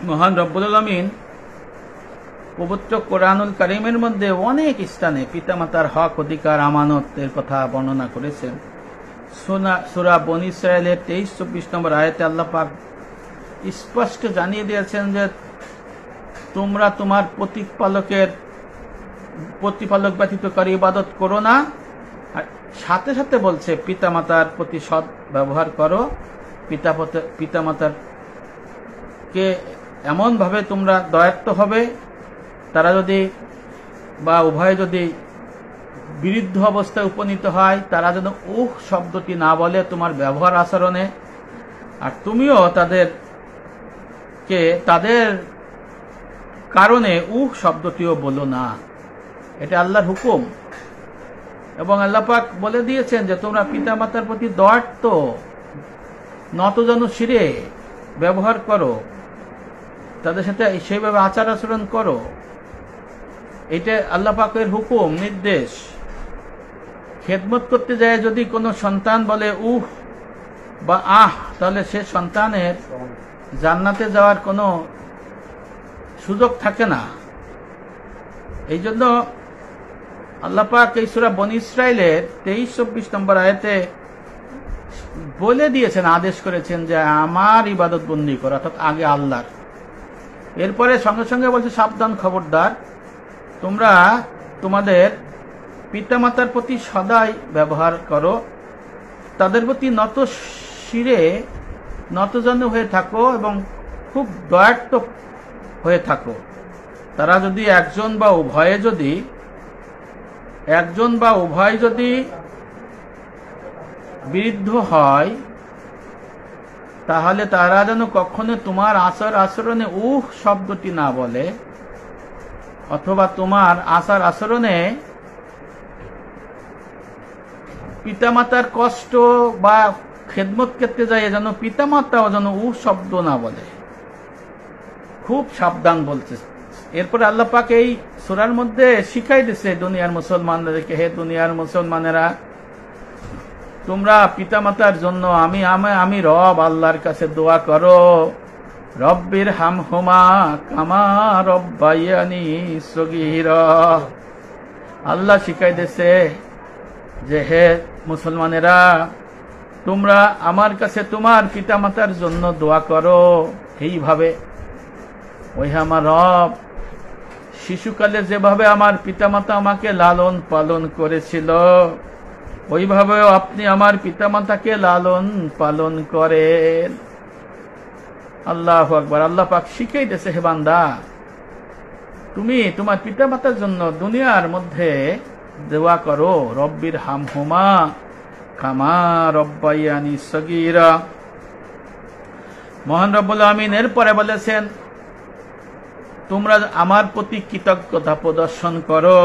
মহান রব্বুল আলামিন পবিত্র কোরআনুল কারীমের মধ্যে অনেক স্থানে পিতামাতার হক অধিকার আমানতের কথা বর্ণনা করেছেন। সূরা বনী ইসরাঈলের 23-24 নম্বর আয়াতে আল্লাহ পাক স্পষ্ট জানিয়ে দিয়েছেন যে তোমরা তোমার প্রতিপালক ব্যতীত কারো ইবাদত করো না। আর সাথে সাথে বলছে পিতামাতার প্রতি সৎ ব্যবহার করো, পিতামাতার কে এমন ভাবে তোমরা দয়ার্থ হবে, তারা যদি বা উভয় যদি বিরুদ্ধ অবস্থায় উপনীত হয় তারা যেন উহ শব্দটি না বলে তোমার ব্যবহার আচরণে, আর তুমিও তাদের কারণে উহ শব্দটিও বলো না। এটা আল্লাহর হুকুম। এবং আল্লাহ পাক বলে দিয়েছেন যে তোমরা পিতামাতার প্রতি দয়ার্থ নতজানু শিরে ব্যবহার করো, তাদের সাথে সেইভাবে আচার আচরণ করো। এটা আল্লাহ পাকের হুকুম, নির্দেশ। খেদমত করতে যায় যদি কোনো সন্তান বলে উহ বা আহ, তাহলে সে সন্তানের জান্নাতে যাওয়ার কোনো সুযোগ থাকে না। এই জন্য আল্লাহ পাক এই সূরা বনী ইসরাঈলের 23-24 নম্বর আয়াতে বলে দিয়েছেন, আদেশ করেছেন যে আমার ইবাদত বন্দি করো, অর্থাৎ আগে আল্লাহর। এরপরে সঙ্গে সঙ্গে বলছে সাবধান, খবরদার, তোমরা তোমাদের পিতামাতার প্রতি সদাই ব্যবহার করো, তাদের প্রতি নত শিরে নতজানু হয়ে থাকো এবং খুব দয়ার্থ হয়ে থাকো। তারা যদি একজন বা উভয় যদি বিরুদ্ধ হয় তাহলে তারা যেন কখনো তোমার আচরণে উহ শব্দটি না বলে, অথবা তোমার আচরণে পিতামাতার কষ্ট বা খেদমত করতে যায় যেন পিতামাতাও যেন উহ শব্দ না বলে। খুব সাবধান বলছে। এরপরে আল্লাহ পাক এই সূরার মধ্যে শিখাই দিচ্ছে দুনিয়ার মুসলমানদেরকে, হে দুনিয়ার মুসলমানেরা, তোমরা পিতামাতার জন্য আমি রব আল্লাহর কাছে দোয়া করো, রব্বির হামহুমা কামা রব্বায়ানি সগীরা। আল্লাহ শিখাই দিচ্ছে যে হে মুসলমানেরা, তোমরা আমার কাছে তোমার পিতামাতার জন্য দোয়া করো এইভাবে, ওই আমার রব শিশুকালে যেভাবে আমার পিতামাতা আমাকে লালন পালন করেছিল ওইভাবেও আপনি আমার পিতামাতাকে লালন পালন করেন। আল্লাহু আকবার। আল্লাহ পাক শিখিয়ে দিয়েছে, হে বান্দা, তুমি তোমার পিতামাতার জন্য দুনিয়ার মধ্যে দোয়া করো, রব্বির হামহুমা কামা রব্বায়ানি সগীরা। মহান রব্বুল আমিন এরপরে বলেছেন, তোমরা আমার প্রতি কৃতজ্ঞতা প্রদর্শন করো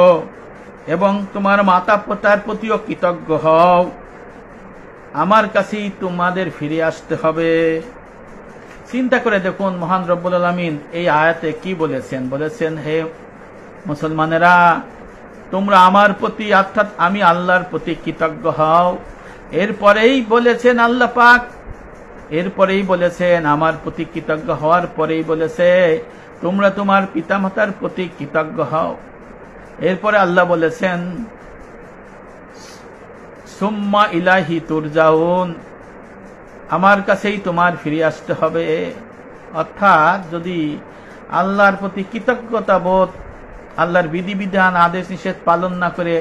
এবং তোমার মাতা পিতার প্রতিও কৃতজ্ঞ হও, আমার কাছেই তোমাদের ফিরে আসতে হবে। চিন্তা করে দেখুন মহান রব্বুল আলামিন এই আয়াতে কি বলেছেন, হে মুসলমানেরা, তোমরা আমার প্রতি অর্থাৎ আমি আল্লাহর প্রতি কৃতজ্ঞ হও। এরপরেই বলেছেন আল্লাহ পাক, এরপরেই বলেছেন আমার প্রতি কৃতজ্ঞ হওয়ার পরেই বলেছে তোমরা তোমার পিতামাতার প্রতি কৃতজ্ঞ হও। এরপরে আল্লাহ বলেছেন সুম্মা ইলাহি তুরজাউন, আমার কাছেই তোমার ফিরে আসতে হবে। অর্থাৎ যদি আল্লাহর প্রতি কৃতজ্ঞতা বোধ, আল্লাহর বিধিবিধান আদেশ নিষেধ পালন না করে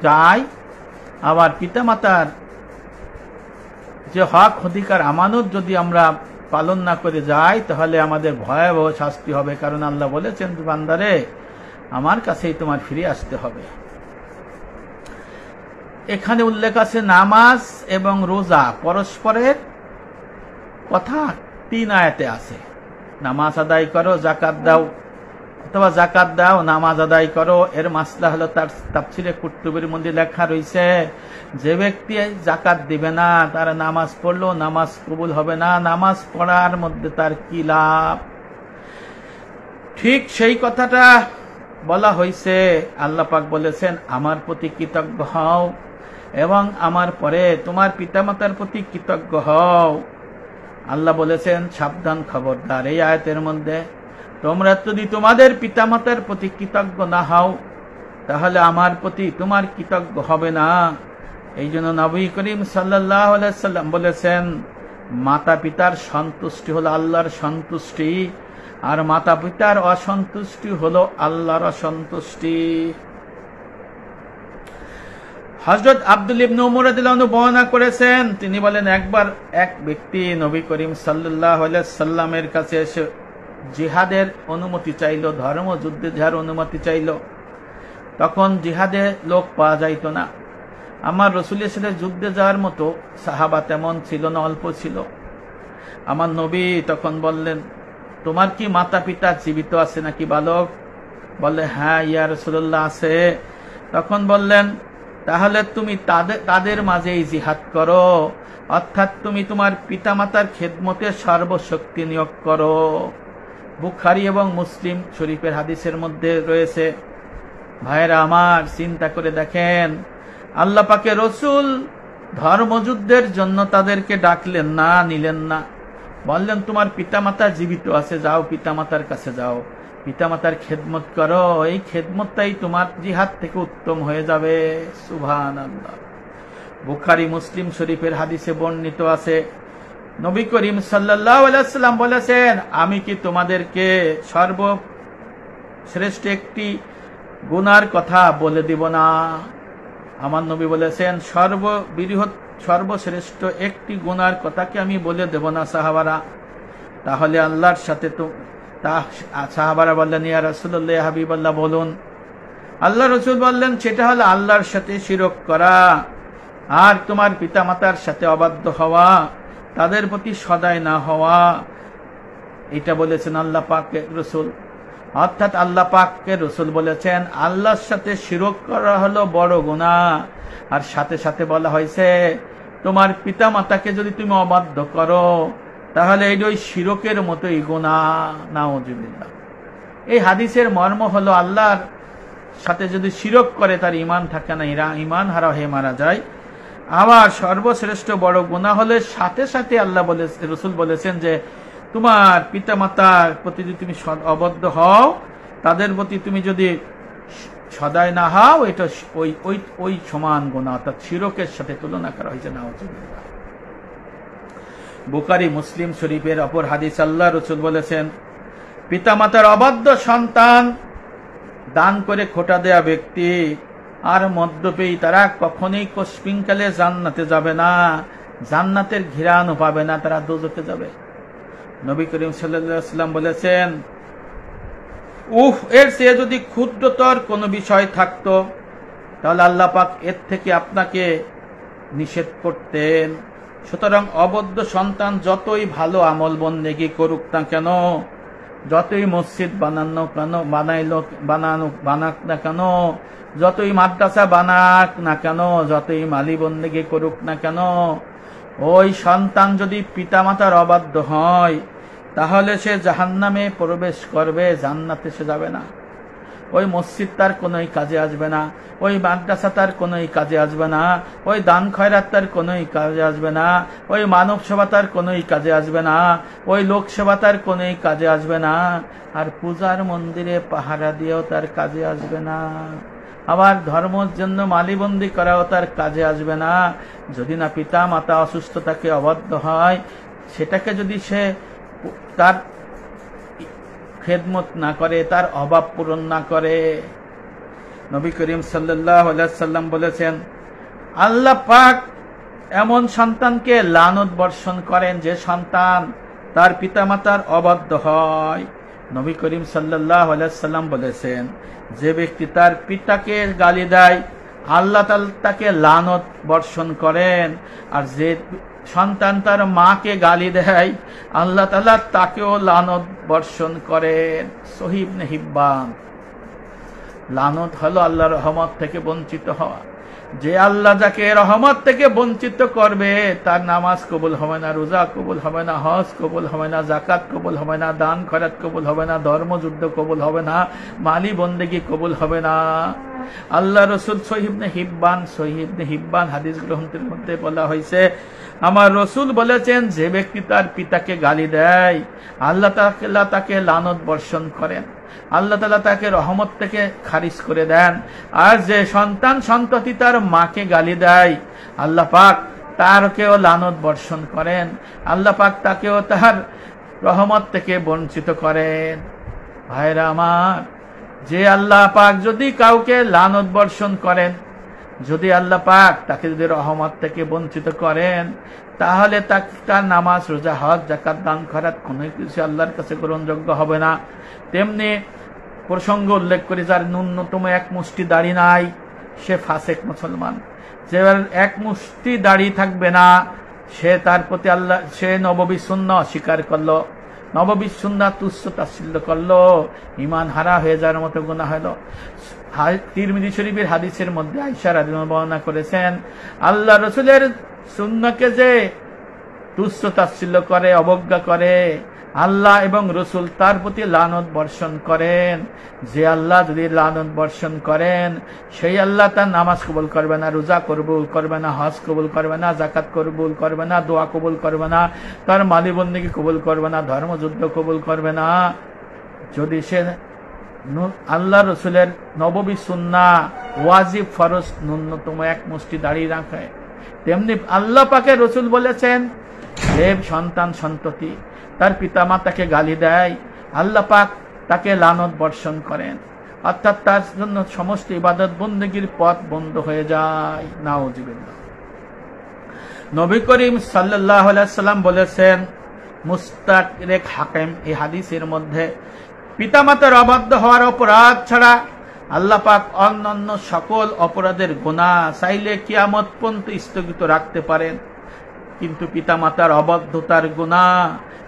যায়, আবার পিতামাতার যে হক অধিকার আমানত যদি আমরা পালন না করে যাই তাহলে আমাদের ভয়াবহ শাস্তি হবে। কারণ আল্লাহ বলেছেন, বান্দারে আমার কাছেই তোমার ফিরে আসতে হবে। এখানে উল্লেখ আছে নামাজ এবং রোজা পরস্পরের কথা 3 আয়াতে আছে। নামাজ আদায় করো, জাকাত দাও, অথবা জাকাত দাও, নামাজ আদায় করো। এর মাসলা হলো তার তাফসীরে কুরতুবীর মধ্যে লেখা রয়েছে, যে ব্যক্তি জাকাত দিবে না তার নামাজ পড়লো, নামাজ কবুল হবে না, নামাজ পড়ার মধ্যে তার কি লাভ। ঠিক সেই কথাটা বলা হয়েছে। আল্লাহ পাক বলেছেন আমার প্রতি কৃতজ্ঞ হও এবং আমার পরে তোমার পিতামাতার প্রতি কৃতজ্ঞ হও। আল্লাহ বলেছেন সাবধান, খবরদার, এই আয়াতের মধ্যে তোমরা যদি তোমাদের পিতামাতার প্রতি কৃতজ্ঞ না হও তাহলে আমার প্রতি তোমার কৃতজ্ঞ হবে না। এই জন্য নবী করিম সাল্লাল্লাহু আলাইহি সাল্লাম বলেছেন মাতা পিতার সন্তুষ্টি হলো আল্লাহর সন্তুষ্টি, আর মাতা পিতার অসন্তুষ্টি হলো আল্লাহর অসন্তুষ্টি। হযরত আব্দুল ইবনে উমর রাদিয়াল্লাহু আনহু বর্ণনা করেছেন, তিনি বলেন একবার এক ব্যক্তি নবী করিম সাল্লাল্লাহু আলাইহি সাল্লামের কাছে এসে জিহাদের অনুমতি চাইল, ধর্মযুদ্ধে যাওয়ার অনুমতি চাইল। তখন জিহাদে লোক পাওয়া যাইত না। আমার রাসূলের সাথে যুদ্ধে যাওয়ার মতো সাহাবা তেমন ছিল না, অল্প ছিল। আমার নবী তখন বললেন, তোমার কি মাতা পিতা জীবিত আছে নাকি বালক? বললে, হ্যাঁ ইয়া রাসূলুল্লাহ আছে। তখন বললেন, তাহলে তুমি তাদের মাঝেই জিহাদ করো, অর্থাৎ তুমি তোমার পিতামাতার খেদমতে সর্বশক্তি নিয়োগ করো। বুখারী এবং মুসলিম শরীফের হাদিসের মধ্যে রয়েছে। ভাইরা আমার, চিন্তা করে দেখেন, আল্লাহ পাকের রাসূল ধর্মযুদ্ধের জন্য তাদেরকে ডাকলেন না, নিলেন না, বললেন তোমার পিতামাতা জীবিত আছে, যাও পিতামাতার কাছে যাও, পিতামাতার খেদমত করো, এই খেদমতটাই তোমার জিহাদ থেকে উত্তম হয়ে যাবে। সুবহানাল্লাহ। বুখারী মুসলিম শরীফের হাদিসে বর্ণিত আছে, নবী করিম সাল্লাল্লাহু আলাইহি ওয়াসাল্লাম বলেছেন, আমি কি তোমাদেরকে সর্বশ্রেষ্ঠ একটি গুনার কথা বলে দিব না? আমার নবী বলেছেন সর্বশ্রেষ্ঠ একটি গুনার কথা কি আমি বলে দেব না সাহাবারা? তাহলে আল্লাহর সাথে তো সাহাবারা বললেন, ইয়া রাসূলুল্লাহ, ইয়া হাবিবাল্লাহ, বলুন। আল্লাহ রাসূল বললেন, সেটা হলো আল্লাহর সাথে শিরক করা আর তোমার পিতামাতার সাথে অবাধ্য হওয়া, তাদের প্রতি সদয় না হওয়া। এটা বলেছেন আল্লাহ পাকের রাসূল। অর্থাৎ আল্লাহ পাকের রাসূল বলেছেন আল্লাহর সাথে শিরক করা হলো বড় গুনাহ, আর সাথে সাথে বলা হয়েছে তোমার পিতামাতাকে যদি তুমি অবাধ্য করো তাহলে এই ওই শিরকের মতোই গুনাহ। নাউজুবিল্লাহ। এই হাদিসের মর্ম হলো আল্লাহর সাথে যদি শিরক করে তার ঈমান থাকে না, ঈমান হারা হয়ে মারা যায়। আবার সর্বশ্রেষ্ঠ বড় গুনাহ হলে সাথে সাথে আল্লাহ রাসূল বলেছেন যে তোমার পিতামাতার প্রতি যদি তুমি অবদ্ধ হও, তাদের প্রতি তুমি যদি সদয় না হও, এটা ওই সমান গুনাহ, অর্থাৎ শিরকের সাথে তুলনা করা হয়েছে। নাউজুবিল্লাহ। বুখারী মুসলিম শরীফের অপর হাদিস, আল্লাহ রাসূল বলেছেন পিতামাতার অবাধ্য সন্তান দান করে খোটা দেয়া ব্যক্তি আর মদ্যপেয়ী তারা কখনোই কস্মিনকালে জান্নাতে যাবে না, জান্নাতের ঘিরানও পাবে না, তারা দোজখে যাবে। নবী করিম সাল্লাল্লাহু আলাইহি ওয়াসাল্লাম বলেছেন, এর চেয়ে যদি ক্ষুদ্রতর কোনো বিষয় থাকতো তাহলে আল্লাহ পাক এর থেকে আপনাকে নিষেধ করতেন। সুতরাং অবদ্ধ সন্তান যতই ভালো আমল বন্দেগী করুক না কেন, যতই মসজিদ বানাক না কেন, যতই মাদ্রাসা বানাক না কেন, যতই মালি বন্দেগী করুক না কেন, ওই সন্তান যদি পিতামাতার অবাধ্য হয় তাহলে সে জাহান্নামে প্রবেশ করবে, জান্নাতে সে যাবে না। ওই মসজিদ তার কোনোই কাজে আসবে না, ওই মাদ্রাসা তার কোনোই কাজে আসবে না, ওই দান খয়রাত তার কোনোই কাজে আসবে না, ওই মানব সেবা তার কোনোই কাজে আসবে না, ওই লোক সেবা তার কোনোই কাজে আসবে না, আর পূজার মন্দিরে পাহারা দিয়েও তার কাজে আসবে না, আবার ধর্মের জন্য মালিবন্দি করাও তার কাজে আসবে না। যদি না পিতা মাতা অসুস্থ থাকে, অবাধ্য হয়, সেটাকে যদি সে তার খেদমত না করে, তার অভাব পূরণ না করে। নবী করিম সাল্লাল্লাহু আলাইহি সাল্লাম বলেছেন আল্লাহ পাক এমন সন্তানকে লানত বর্ষণ করেন যে সন্তান তার পিতামাতার অবাধ্য হয়। নবী করিম সাল্লাল্লাহু আলাইহি সাল্লাম বলেছেন যে ব্যক্তি তার পিতাকে গালি দেয় আল্লাহ তাকে লানত বর্ষণ করেন, আর যে সন্তান তার মাকে গালি দেয় আল্লাহ তাআলা তাকেও লানত বর্ষণ করেন। সহিহ ইবনে হিব্বান। লানত হলো আল্লাহর রহমত থেকে বঞ্চিত হওয়া। যে আল্লাহ যাকে রহমত থেকে বঞ্চিত করবে তার নামাজ কবুল হবে না, রোজা কবুল হবে না, হজ কবুল হবে না, যাকাত কবুল হবে না, দান খয়রাত কবুল হবে না, ধর্মযুদ্ধ কবুল হবে না, মালি বন্দেগী কবুল হবে না। আল্লাহ রাসূল সহিহ ইবনে হিব্বান হাদিস গ্রন্থের মধ্যে বলা হয়েছে আমার রসুল বলেছেন, যে ব্যক্তি তার পিতাকে গালি দেয় আল্লাহ তাআলা তাকে লানত বর্ষণ করেন, আল্লাহ তাআলা তাকে রহমত থেকে খারিজ করে দেন। আর যে সন্তান সন্ততি তার মাকে গালি দেয় আল্লাহ পাক তারকেও লানত বর্ষণ করেন, আল্লাহ পাক তাকেও তার রহমত থেকে বঞ্চিত করেন। ভাইরা আমার, যে আল্লাহ পাক যদি কাউকে লানত বর্ষণ করেন, যদি আল্লাহ পাক তাকে যদি রহমত থেকে বঞ্চিত করেন, তাহলে তার নামাজ, রোজা, হজ, যাকাত, দান, খয়রাত কোনো কিছু আল্লাহর কাছে গ্রহণযোগ্য হবে না। তেমনি প্রসঙ্গ উল্লেখ করি, যার ন্যূনতম এক মুষ্টি দাড়ি নাই সে ফাসেক মুসলমান। যে এক মুষ্টি দাড়ি থাকবে না সে তার প্রতি আল্লাহ, সে নববী সুন্নাহ অস্বীকার করলো, নববী সুন্নাহ তুচ্ছ তাচ্ছিল্য করলো, ঈমান হারা হয়ে যাওয়ার মতো গুনাহ হলো। তিরমিজি শরীফের হাদিসের মধ্যে আয়েশা রাদিয়াল্লাহু আনহা বর্ণনা করেছেন, আল্লাহ রাসূলের সুন্নাহকে যে তুচ্ছ তাচ্ছিল্য করে, অবজ্ঞা করে, আল্লাহ এবং রসুল তার প্রতি লানত বর্ষণ করেন। যে আল্লাহ যদি লানত বর্ষণ করেন, সেই আল্লাহ তার নামাজ কবুল করবে না, রোজা কবুল করবে না, হজ কবুল করবে না, যাকাত কবুল করবে না, দোয়া কবুল করবে না, তার মালি বন্দেগী কবুল করবে না, ধর্মযুদ্ধ কবুল করবে না। যদি সে আল্লাহ রসুলের নববী সুন্নাহ, ওয়াজিব, ফরজ ন্যূনতম এক মুষ্টি দাঁড়িয়ে রাখে, তেমনি আল্লাহ পাকের রসুল বলেছেন, যে সন্তান সন্ততি তার পিতা মাতাকে গালি দেয় আল্লাহ পাক তাকে লানত বর্ষণ করেন, অর্থাৎ তার জন্য সমস্ত ইবাদত বন্দেগীর পথ বন্ধ হয়ে যায়। নাউজুবিল্লাহ। নবী করিম সাল্লাল্লাহু আলাইহি সাল্লাম বলেছেন, মুস্তাদরেক হাকিম এই হাদিসের মধ্যে, পিতামাতার অবাধ্য হওয়ার অপরাধ ছাড়া আল্লাহ পাক অন্যান্য সকল অপরাধের গুনাহ চাইলে কিয়ামত পর্যন্ত স্থগিত রাখতে পারেন, কিন্তু পিতামাতার অবাধ্যতার গুনাহ,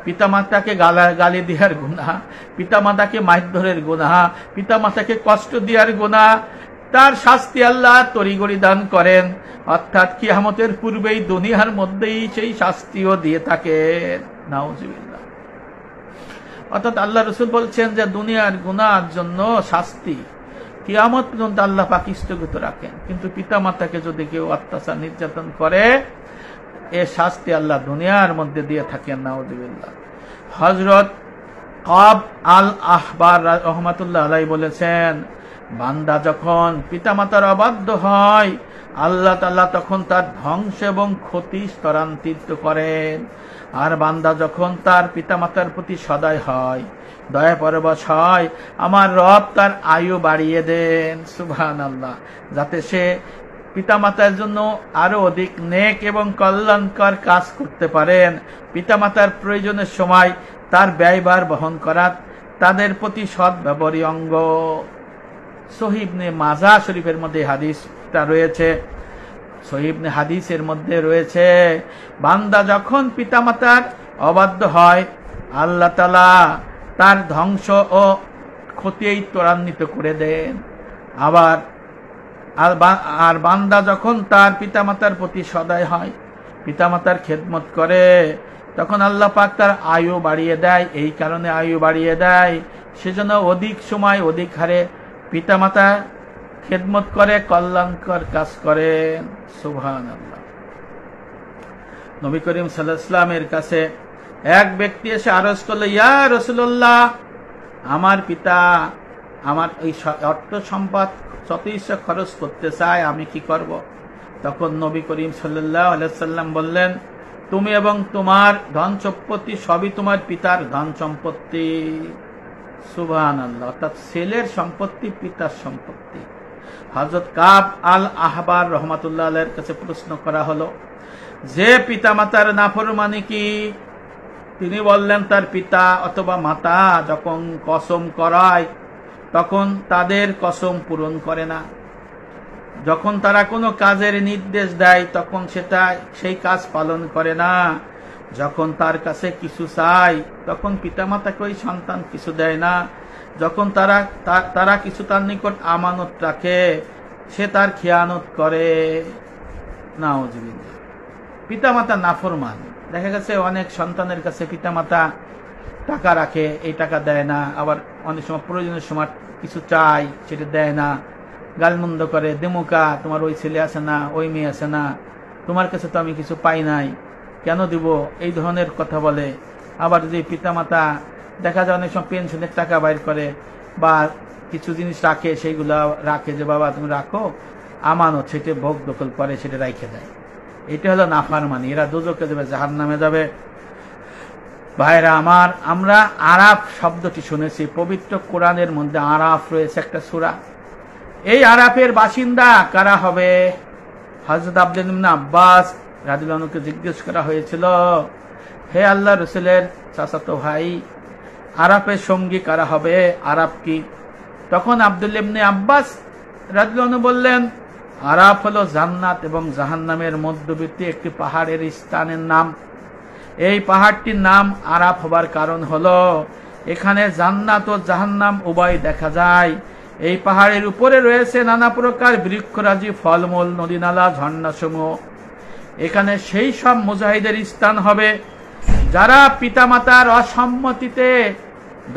পিতামাতাকে গালি দেওয়ার গুনাহ, পিতামাতাকে মারধরের গুনাহ, পিতামাতাকে কষ্ট দেওয়ার গুনাহ, তার শাস্তি আল্লাহ তড়িঘড়ি দান করেন, অর্থাৎ কিয়ামতের পূর্বেই দুনিয়ার মধ্যেই সেই শাস্তিও দিয়ে থাকেন। নাউজুবিল্লাহ। অর্থাৎ আল্লাহ রাসূল বলছেন যে দুনিয়ার গুনাহর জন্য শাস্তি কিয়ামত পর্যন্ত আল্লাহ পাক স্থগিত রাখেন, কিন্তু পিতামাতাকে যদি কেউ অত্যাচার নির্যাতন করে এ শাস্তি আল্লাহ দুনিয়ার মধ্যে দিয়ে থাকেন। নাউজুবিল্লাহ। হযরত কাব আল আহবার রাহমাতুল্লাহ আলাইহি বলেছেন, বান্দা যখন পিতামাতার অবাধ্য হয় আল্লাহ তাআলা তখন তার ধ্বংস এবং ক্ষতি ত্বরান্বিত করেন, আর বান্দা যখন তার পিতামাতার প্রতি সদয় হয়, দয়া পরবশ হয়, আমার রব তার আয়ু বাড়িয়ে দেন। সুবহানাল্লাহ। যাতে সে পিতামাতার জন্য আরো অধিক নেক এবং কল্যাণকর কাজ করতে পারেন, পিতামাতার প্রয়োজনের সময় তার ব্যয়ভার বহন করা তাদের প্রতি সৎ ব্যবহারী অঙ্গ। সহিহ ইবনে মাজা শরীফের মধ্যে হাদিসটা রয়েছে, সহিহ ইবনে হাদিসের মধ্যে রয়েছে, বান্দা যখন পিতামাতার অবাধ্য হয় আল্লাহ তাআলা তার ধ্বংস ও ক্ষতি ত্বরান্বিত করে দেন। আবার আর বান্দা যখন তার পিতামাতার প্রতি সদয় হয়, পিতামাতার খেদমত করে, তখন আল্লাহ পাক তার আয়ু বাড়িয়ে দেয়। এই কারণে আয়ু বাড়িয়ে দেয় সেজন্য অধিক সময় অধিক হারে পিতামাতা খেদমত করে, কল্যাণকর কাজ করেন। সুবহানাল্লাহ। নবী করিম সাল্লাল্লাহু আলাইহি ওয়াসাল্লামের কাছে এক ব্যক্তি এসে আরজ করলো, ইয়া রাসূলুল্লাহ, আমার পিতা আমার এই অর্থ সম্পদ যত ইচ্ছা খরচ করতে চায়, আমি কি করব? তখন নবী করিম সাল্লাল্লাহু আলাইহি ওয়াসাল্লাম বললেন, তুমি এবং তোমার ধন সম্পত্তি সবই তোমার পিতার ধন সম্পত্তি। সুবহানাল্লাহ। অর্থাৎ ছেলের সম্পত্তি পিতার সম্পত্তি। হযরত কাব আল আহবার রাহমাতুল্লাহ আলাইহির কাছে প্রশ্ন করা হলো, যে পিতামাতার নাফরমানি কি? তিনি বললেন, তার পিতা অথবা মাতা যখন কসম করায় তখন তাদের কসম পূরণ করে না, যখন তারা কোনো কাজের নির্দেশ দেয় তখন সেই কাজ পালন করে না, যখন তার কাছে কিছু চায় তখন পিতামাতাকে ওই সন্তান কিছু দেয় না, যখন তারা কিছু তার নিকট আমানত রাখে সে তার খেয়ানত করে। নাউজুবিল্লাহ। পিতামাতা নাফরমান। দেখা গেছে অনেক সন্তানের কাছে পিতামাতা টাকা রাখে, এই টাকা দেয় না, আবার অনেক সময় প্রয়োজনের সময় কিছু চায় সেটা দেয় না, গালমন্দ করে, দেমুকা তোমার ওই ছেলে আছে না, ওই মেয়ে আছে না, তোমার কাছে তো আমি কিছু পাই নাই, কেন দিব, এই ধরনের কথা বলে। আবার যদি পিতামাতা দেখা যায় অনেক সময় পেনশনের টাকা বাইর করে বা কিছু জিনিস রাখে, সেইগুলা রাখে যে বাবা তুমি রাখো, আমানত, সেটা ভোগ দখল করে, সেটা রাইখে দেয়। এটা হলো নাফরমানি, এরা দোজখে যাবে, জাহান্নামে যাবে। ভাইরা আমার, আমরা আরাফ শব্দটি শুনেছি, পবিত্র কোরআনের মধ্যে আরাফ রয়েছে একটা সূরা। এই আরাফের বাসিন্দা কারা হবে? হযরত আব্দুল্লাহ ইবনে আব্বাস রাদিয়াল্লাহু আনহুকে জিজ্ঞেস করা হয়েছিল, হে আল্লাহ রাসূলের চাচাতো ভাই, আরাফের সঙ্গী কারা হবে? আরাফ কি? তখন আব্দুল্লাহ ইবনে আব্বাস রাদিয়াল্লাহু আনহু বললেন, আরাফ হলো জান্নাত এবং জাহান্নামের মধ্যবর্তী একটি পাহাড়ের স্থানের নাম। এই পাহাড়টির নাম আরাফ হবার কারণ হলো এখানে জান্নাত ও জাহান্নাম উভয় দেখা যায়। এই পাহাড়ের উপরে রয়েছে নানা প্রকার বৃক্ষরাজি, ফলমূল, নদীনালা, ঝর্ণাসমূহ। এখানে সেই সব মুজাহিদের স্থান হবে যারা পিতামাতার অসম্মতিতে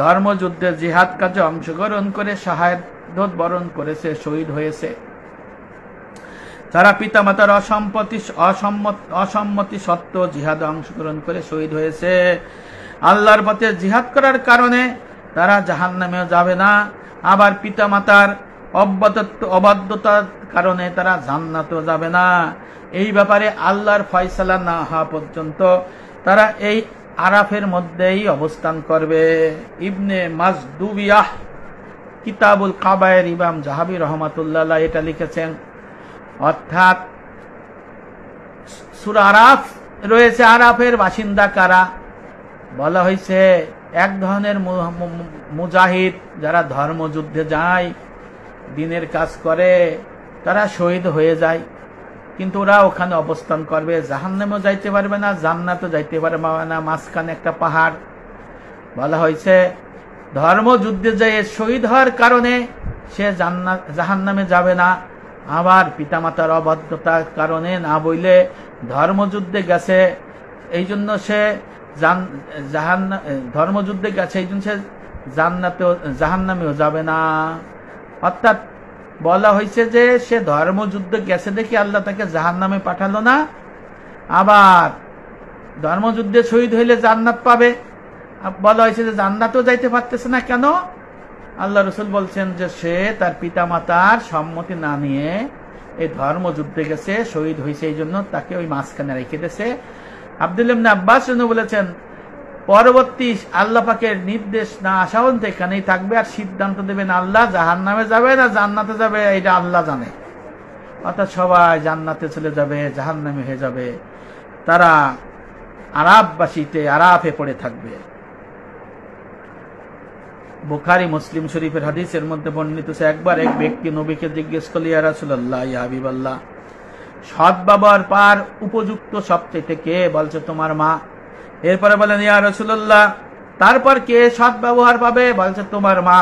ধর্মযুদ্ধে জিহাদ কাজে অংশগ্রহণ করে শাহাদাত বরণ করেছে, শহীদ হয়েছে। যারা পিতামাতার অসম্মতি সত্ত্বেও জিহাদে অংশগ্রহণ করে শহীদ হয়েছে। আল্লাহর পথে জিহাদ করার কারণে তারা জাহান্নামেও যাবে না, আবার পিতামাতার অবাধ্যতার কারণে তারা জান্নাতেও যাবে না। এই ব্যাপারে আল্লাহর ফয়সালা না হওয়া পর্যন্ত তারা এই আরাফের মধ্যেই অবস্থান করবে। ইবনে মাজদুবিয়াহ কিতাবুল কাবায়ের ইমাম জাহাবি রহমাতুল্লাহ আলাইহি এটা লিখেছেন। অর্থাৎ সূরা আরাফ রয়েছে, আরাফের বাসিন্দা কারা? বলা হয়েছে এক ধরনের মুজাহিদ যারা ধর্মযুদ্ধে যায়, দ্বীনের কাজ করে, তারা শহীদ হয়ে যায়, কিন্তু ওরা ওখানে অবস্থান করবে, জাহান্নামেও যাইতে পারবে না, জান্নাতেও যাইতে পারবে না, মাঝখানে একটা পাহাড়। বলা হয়েছে ধর্মযুদ্ধে যেয়ে শহীদ হওয়ার কারণে সে জাহান্নামে যাবে না, আবার পিতামাতার অবাধ্যতার কারণে না বইলে ধর্মযুদ্ধে গেছে, এই জন্য সে ধর্মযুদ্ধে গেছে, এই জন্য সে জাহান্নামেও যাবে না। অর্থাৎ বলা হয়েছে যে সে ধর্মযুদ্ধে গেছে দেখি আল্লাহ তাকে জাহান্নামে পাঠালো না, আবার ধর্মযুদ্ধে শহীদ হইলে জান্নাত পাবে। বলা হয়েছে যে জান্নাতেও যাইতে পারতেছে না, কেন? আল্লাহ রাসূল বলছেন যে সে তার পিতামাতার সম্মতি না নিয়ে এই ধর্মযুদ্ধে গেছে, শহীদ হয়েছে, এই জন্য তাকে ওই মাঝখানে রেখে দিয়েছে। আব্দুল্লাহ ইবনে আব্বাস বলেছেন পরবর্তী আল্লাহ পাকের নির্দেশ না আসা পর্যন্ত এখানেই থাকবে, আর সিদ্ধান্ত দেবেন আল্লাহ, জাহান্নামে যাবে না জান্নাতে যাবে এটা আল্লাহ জানে। অর্থাৎ সবাই জান্নাতে চলে যাবে, জাহান্নামে হয়ে যাবে, তারা আরাফবাসীতে আরাফে পড়ে থাকবে। বুখারী মুসলিম শরীফের হাদিসের মধ্যে বর্ণিত আছে, একবার এক ব্যক্তি নবীকে জিজ্ঞেস করল, ইয়া রাসূলুল্লাহ, ইয়া হাবিবাল্লাহ, সৎ ব্যবহার পার উপযুক্ত সবচেয়ে কে? বলছে তোমার মা। এরপরে বলেন, ইয়া রাসূলুল্লাহ, তারপর কে সৎ ব্যবহার পাবে? বলছে তোমার মা।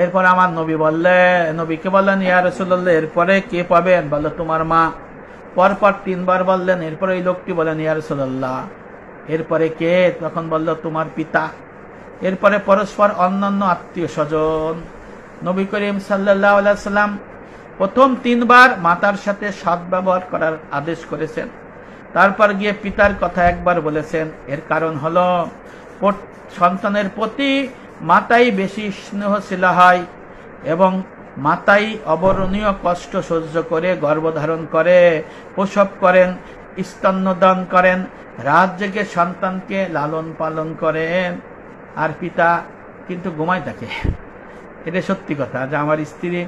এরপর আমার নবীকে বললেন, ইয়া রাসূলুল্লাহ, এরপরে কে পাবেন? বলল তোমার মা। পরপর 3 বার বললেন। এরপরে ওই লোকটি বলেন, ইয়া রাসূলুল্লাহ, এরপরে কে? তখন বলল তোমার পিতা। এরপরে পরস্পর অন্যান্য আত্মীয় স্বজন। নবী করিম সাল্লাল্লাহু আলাইহি ওয়াসাল্লাম প্রথম 3 বার মাতার সাথে সদ্ব্যবহার করার আদেশ করেছেন, তারপর গিয়ে পিতার কথা একবার বলেছেন। এর কারণ হলো সন্তানের প্রতি মাতাই বেশি স্নেহশীল হয় এবং মাতাই অবর্ণনীয় কষ্ট সহ্য করে গর্ভধারণ করে, প্রসব করেন, স্তন্যদান করেন, রাত জেগে সন্তানকে লালন পালন করেন, আর পিতা কিন্তু ঘুমায় থাকে। এটা সত্যি কথা যে আমার স্ত্রী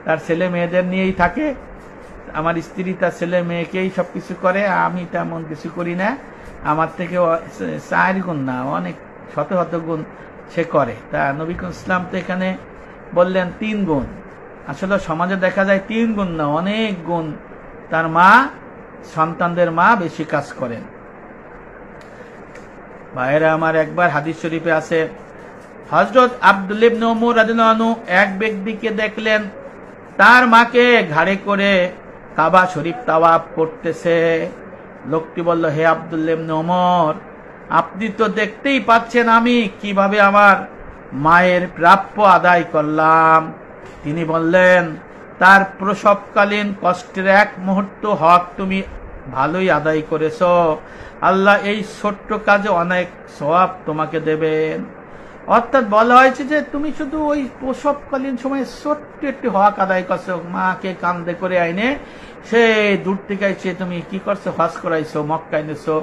তার ছেলে মেয়েদের নিয়েই থাকে, আমার স্ত্রী তার ছেলে মেয়েকেই সবকিছু করে, আমি তেমন কিছু করি না, আমার থেকে 4 গুণ না অনেক শত শত গুণ সে করে। তা নবী ইসলাম তো এখানে বললেন 3 গুণ। আসলে সমাজে দেখা যায় 3 গুণ না, অনেক গুণ তার মা, সন্তানদের মা বেশি কাজ করেন। ভাইরা আমার, একবার হাদিস শরীফে আছে, হযরত আব্দুল্লাহ ইবনে ওমর রাদিয়াল্লাহু আনহু এক ব্যক্তিকে দেখলেন তার মাকে ঘাড়ে করে কাবা শরীফ তাওয়াফ করতেছে। লোকটি বলল, হে আব্দুল্লাহ ইবনে ওমর, আপনি তো দেখতেই পাচ্ছেন আমি কিভাবে আমার মায়ের প্রাপ্য আদায় করলাম। তিনি বললেন, তার প্রসবকালীন কষ্টের 1 মুহূর্ত হক তুমি ভালোই আদায় করেছো, আল্লাহ এই ছোট্ট কাজে অনেক সওয়াব তোমাকে দেবেন। অর্থাৎ বলা হয়েছে যে তুমি শুধু ওই প্রসবকালীন সময় ছোট্ট একটি হক আদায় করছো, মাকে কান্দে করে আইনে সে দূর থেকে এসে তুমি কি করছো, হজ করাইছো, মক্কা এনেছো,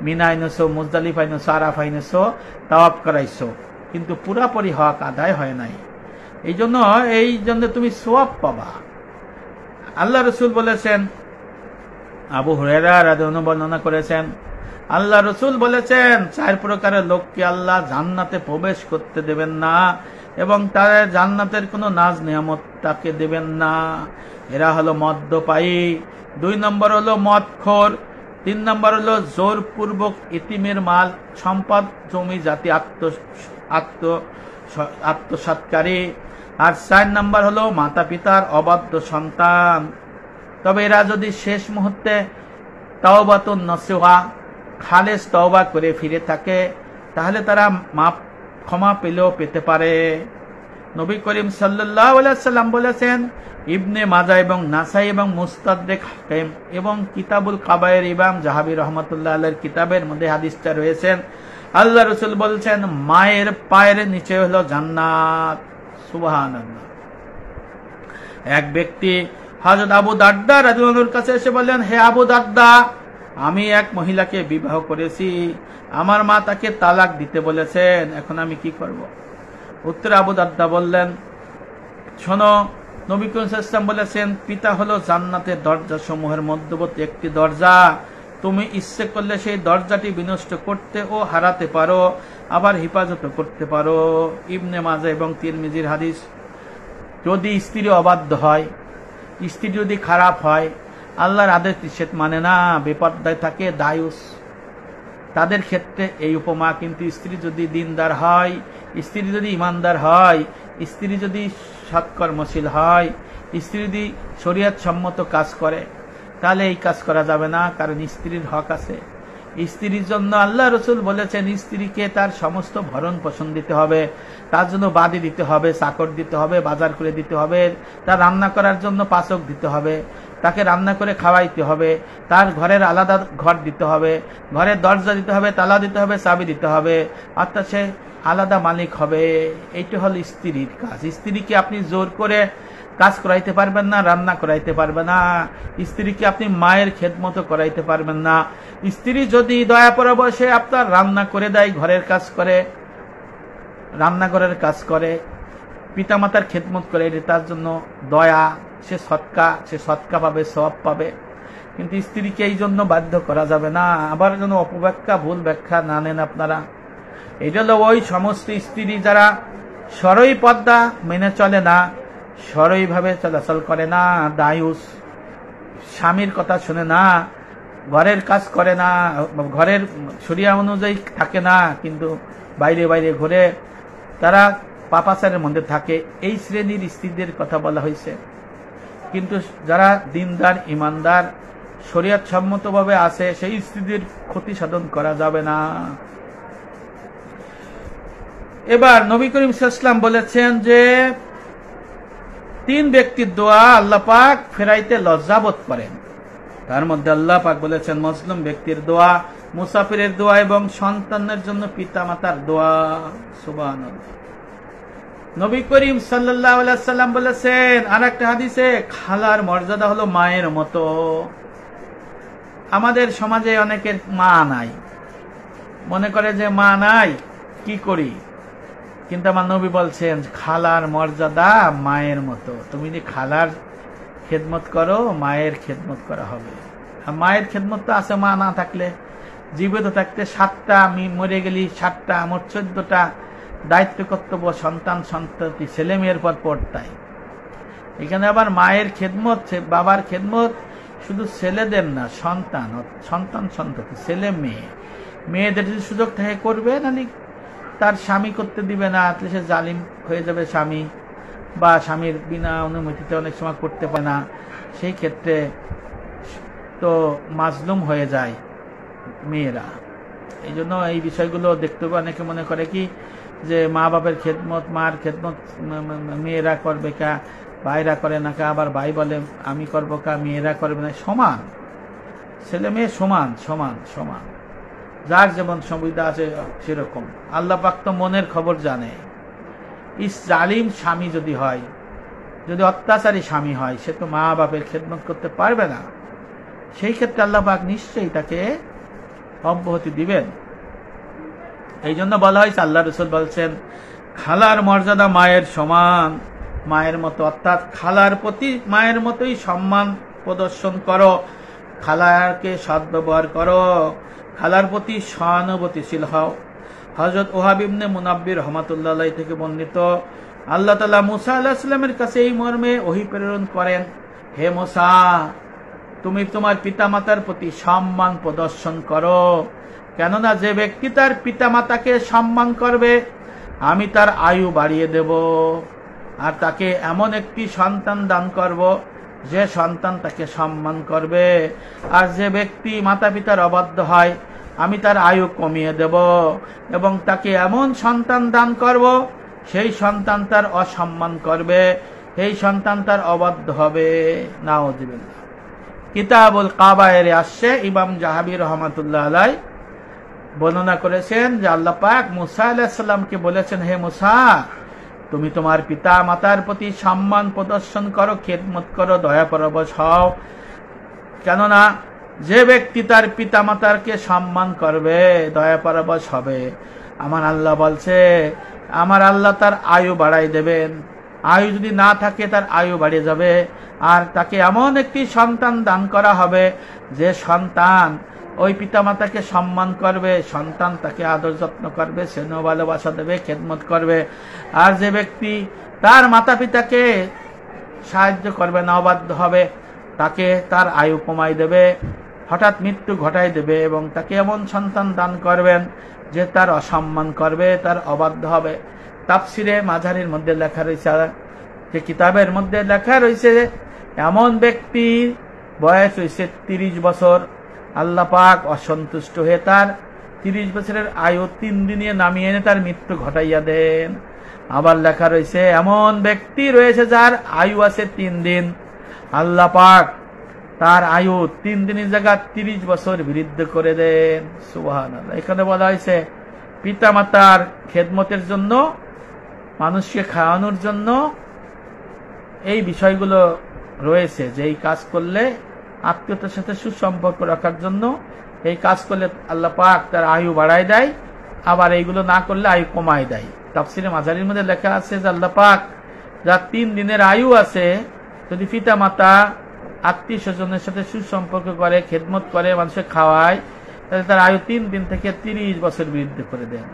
মিনা এনেছো, মুজদালিফা এনেছো, আরাফা এনেছো, তাওয়াফ করাইছো, কিন্তু পুরাপুরি হক আদায় হয় নাই। এই জন্য তুমি সওয়াব পাবা। আল্লাহ রসুল বলেছেন, আবু হুরায়রা রাদিয়াল্লাহু আনহু বর্ণনা করেছেন, আল্লাহ রসুল বলেছেন 4 প্রকারের লোককে আল্লাহ জান্নাতে প্রবেশ করতে দেবেন না এবং তাদের জান্নাতের কোনো নাজ নিয়ামত তাকে দেবেন না। এরা হলো মদ্যপায়ী, 2 নম্বর হলো মদখোর, 3 নম্বর হলো জোরপূর্বক ইতিমের মাল সম্পদ জমি জাতি আত্মসাৎকারী, আর 4 নম্বর হলো মাতা পিতার অবাধ্য সন্তান। তবে এরা যদি শেষ মুহূর্তে তাওবাতুন নসুহা খালেস তওবা করে ফিরে থাকে তাহলে তারা ক্ষমা পেলেও পেতে পারে। নবী করিম সাল্লাল্লাহু আলাইহি সাল্লাম বলেছেন, ইবনে মাজাহ এবং নাসাই এবং মুস্তাদরিক হাকিম এবং কিতাবুল কাবায়ের ইমাম জাহাবি রহমাতুল্লাহ আলাইহির কিতাবের মধ্যে হাদিসটা রয়েছেন। আল্লাহ রাসূল বলছেন, মায়ের পায়ের নিচে হলো জান্নাত। সুবহানাল্লাহ। এক ব্যক্তি হযরত আবু দারদা রাদিয়াল্লাহু আনহুর কাছে এসে বললেন, হে আবু দারদা, আমি এক মহিলাকে বিবাহ করেছি, আমার মা তাকে তালাক দিতে বলেছেন, এখন আমি কি করব? উত্তরে আবু দারদা বললেন, শোনো, নবী করিম সাল্লাল্লাহু আলাইহি ওয়াসাল্লাম বলেছেন, পিতা হলো জান্নাতের দরজা সমূহের মধ্যবর্তী একটি দরজা। তুমি ইচ্ছে করলে সেই দরজাটি বিনষ্ট করতে ও হারাতে পারো, আবার হেফাজত করতে পারো। ইবনে মাজাহ এবং তিরমিজির হাদিস। যদি স্ত্রী অবাধ্য হয়, স্ত্রী যদি খারাপ হয়, আল্লাহর আদেশ নিষেধ মানে না, বেপরদায় থাকে, দায়ুস, তাদের ক্ষেত্রে এই উপমা। কিন্তু স্ত্রী যদি দিনদার হয়, স্ত্রী যদি ইমানদার হয়, স্ত্রী যদি সৎকর্মশীল হয়, স্ত্রী যদি শরীয়ত সম্মত কাজ করে, তাহলে এই কাজ করা যাবে না, কারণ স্ত্রীর হক আছে। স্ত্রীর জন্য আল্লাহ রসুল বলেছেন, স্ত্রীকে তার সমস্ত ভরণ পোষণ দিতে হবে, তার জন্য বাদি দিতে হবে, চাকর দিতে হবে, বাজার করে দিতে হবে, তার রান্না করার জন্য পাচক দিতে হবে, তাকে রান্না করে খাওয়াইতে হবে, তার ঘরের আলাদা ঘর দিতে হবে, ঘরের দরজা দিতে হবে, তালা দিতে হবে, চাবি দিতে হবে, অর্থাৎ সে আলাদা মালিক হবে। এইটা হল স্ত্রীর কাজ। স্ত্রীকে আপনি জোর করে কাজ করাইতে পারবেন না, রান্না করাইতে পারবেন না। স্ত্রীকে আপনি মায়ের খেদমত করাইতে পারবেন না। স্ত্রী যদি দয়া পরবশে আপনার রান্না করে দেয়, ঘরের কাজ করে, রান্নাঘরের কাজ করে, পিতামাতার খেদমত করে, এটা তার জন্য দয়া, সে সৎকা পাবে, সওয়াব পাবে। কিন্তু স্ত্রীকে এই জন্য বাধ্য করা যাবে না। আবার যেন অপব্যাখ্যা, ভুল ব্যাখ্যা না নেন আপনারা। এটা হলো ওই সমস্ত স্ত্রী যারা সরই পর্দা মেনে চলে না, সরইভাবে চলাচল করে না, দায়ুস, স্বামীর কথা শুনে না, ঘরের কাজ করে না, ঘরের শরিয়া অনুযায়ী থাকে না, কিন্তু বাইরে বাইরে ঘুরে তারা পাপাচারের মধ্যে থাকে। এই শ্রেণীর স্ত্রীদের কথা বলা হয়েছে। কিন্তু যারা দিনদার, ইমানদার, শরিয়ত সম্মতভাবে আছে, সেই স্ত্রীদের ক্ষতি সাধন করা যাবে না। এবার নবী করিম সাল্লাল্লাহু আলাইহি ওয়াসাল্লাম বলেছেন যে 3 ব্যক্তির দোয়া আল্লাহ পাক ফেরাইতে লজ্জাবোধ করেন। তার মধ্যে আল্লাহ পাক বলেছেন, মুসলিম ব্যক্তির দোয়া, মুসাফিরের দোয়া এবং সন্তানের জন্য পিতামাতার দোয়া। সুবহানাল্লাহ। নবী করিম সাল্লাল্লাহু আলাইহি ওয়াসাল্লাম বলেছেন আরেকটা হাদিসে, খালার মর্যাদা হলো মায়ের মতো। আমাদের সমাজে অনেকের মা নাই, মনে করে যে মা নাই, কি করি? কিন্তু আমার নবী বলছেন, খালার মর্যাদা মায়ের মতো। তুমি যদি খালার খেদমত করো, মায়ের খেদমত করা হবে। আর মায়ের খেদমত তো আছে, মা না থাকলে, জীবিত থাকতে 7টা, আমি মরে গেলি 7টা, আমার 14টা দায়িত্ব কর্তব্য, সন্তান সন্ততি, ছেলে মেয়ের পর পড়তাই। এখানে আবার মায়ের খেদমত, বাবার খেদমত শুধু ছেলেদের না, সন্তান সন্ততি, ছেলে মেয়ে, মেয়েদের যদি সুযোগ থাকে করবে, না তার স্বামী করতে দিবে না, তাহলে সে জালিম হয়ে যাবে স্বামী, বা স্বামীর বিনা অনুমতিতে অনেক সময় করতে পারে না, সেই ক্ষেত্রে তো মাজলুম হয়ে যায় মেয়েরা। এই জন্য এই বিষয়গুলো দেখতে হবে। অনেকে মনে করে কি যে মা বাবার খেদমত, মার খেদমত মেয়েরা করবে কা, ভাইরা করে না কা, আবার ভাই বলে আমি করবো কা, মেয়েরা করবে না। সমান, ছেলে মেয়ে সমান সমান সমান। যার যেমন সুবিধা আছে সেরকম। আল্লাহ পাক তো মনের খবর জানে। জালিম স্বামী যদি হয়, যদি অত্যাচারী স্বামী হয়, সে তো মা বাপের খেদমত করতে পারবে না। সেই ক্ষেত্রে আল্লাহ পাক নিশ্চয়ই তাকে অব্যাহতি দিবেন। এই জন্য বলা হয়েছে, আল্লাহ রাসূল বলছেন, খালার মর্যাদা মায়ের সমান, মায়ের মতো, অর্থাৎ খালার প্রতি মায়ের মতোই সম্মান প্রদর্শন করো, খালাকে সদ্ব্যবহার করো, খালার প্রতি সহানুভূতিশীল হও। হযরত ওহাব ইবনে মুনাব্বির রহমাতুল্লাহ আলাইহি থেকে বর্ণিত, আল্লাহ তাআলা মুসা আলাইহিস সালামের কাছে এই মর্মে ওহী প্রেরণ করেন, হে মুসা, তুমি তোমার পিতামাতার প্রতি সম্মান প্রদর্শন করো, কেননা যে ব্যক্তি তার পিতামাতাকে সম্মান করবে আমি তার আয়ু বাড়িয়ে দেব, আর তাকে এমন একটি সন্তান দান করব যে সন্তান তাকে সম্মান করবে। আর যে ব্যক্তি মাতা পিতার অবাধ্য হয় আমি তার আয়ু কমিয়ে দেব এবং তাকে এমন সন্তান দান করব সেই সন্তান তার অসম্মান করবে, সেই সন্তান তার অবাধ্য হবে। নাউযুবিল্লাহ। কিতাবুল কাবায়েরে আসছে, ইমাম জাহাবী রহমাতুল্লাহ আলাইহি বর্ণনা করেছেন যে আল্লাহ পাক মুসা আলাইহিস সালামকে বলেছেন, হে মুসা, তুমি তোমার পিতা মাতার প্রতি সম্মান প্রদর্শন করো, খেদমত করো, দয়া পরবশ হও, কেননা যে ব্যক্তি তার পিতা মাতারকে সম্মান করবে, দয়া পরবশ হবে, আমার আল্লাহ বলছে আমার আল্লাহ তার আয়ু বাড়াই দেবেন। আয়ু যদি না থাকে তার আয়ু বাড়িয়ে যাবে, আর তাকে এমন একটি সন্তান দান করা হবে যে সন্তান ওই পিতামাতাকে সম্মান করবে, সন্তান তাকে আদর যত্ন করবে, স্নেহ ভালোবাসা দেবে, খেদমত করবে। আর যে ব্যক্তি তার মাতা পিতাকে সাহায্য করবে না, অবাধ্য হবে, তাকে তার আয়ু কমাই দেবে, হঠাৎ মৃত্যু ঘটাই দেবে এবং তাকে এমন সন্তান দান করবেন যে তার অসম্মান করবে, তার অবাধ্য হবে। তাফসিরে মাঝারির মধ্যে লেখা রয়েছে, যে কিতাবের মধ্যে লেখা রয়েছে, এমন ব্যক্তির বয়স হয়েছে 30 বছর, আল্লাহ পাক অসন্তুষ্ট হয়ে তার 30 বছরের আয়ু 3 দিনে নামিয়ে এনে তার মৃত্যু ঘটাইয়া দেন। আবার লেখা রয়েছে, এমন ব্যক্তি রয়েছে যার আয়ু আছে 3 দিন, আল্লাহ পাক তার আয়ু 3 দিনের জায়গায় 30 বছর বৃদ্ধি করে দেন। সুবহানাল্লাহ। এখানে বলা হয়েছে পিতা মাতার খেদমতের জন্য, মানুষকে খাওয়ানোর জন্য এই বিষয়গুলো রয়েছে, যে এই কাজ করলে, আত্মীয়তার সাথে সুসম্পর্ক রাখার জন্য এই কাজ করলে আল্লাহ পাক তার আয়ু বাড়ায় দেয়, আবার এইগুলো না করলে আয়ু কমায় দেয়। তাফসিরে মাঝারির মধ্যে লেখা আছে যে আল্লাহ পাক যার 3 দিনের আয়ু আছে, যদি পিতা মাতা আত্মীয় স্বজনের সাথে সুসম্পর্ক করে, খেদমত করে, মানুষের খাওয়ায়, তাহলে তার আয়ু 3 দিন থেকে 30 বছর বৃদ্ধি করে দেন।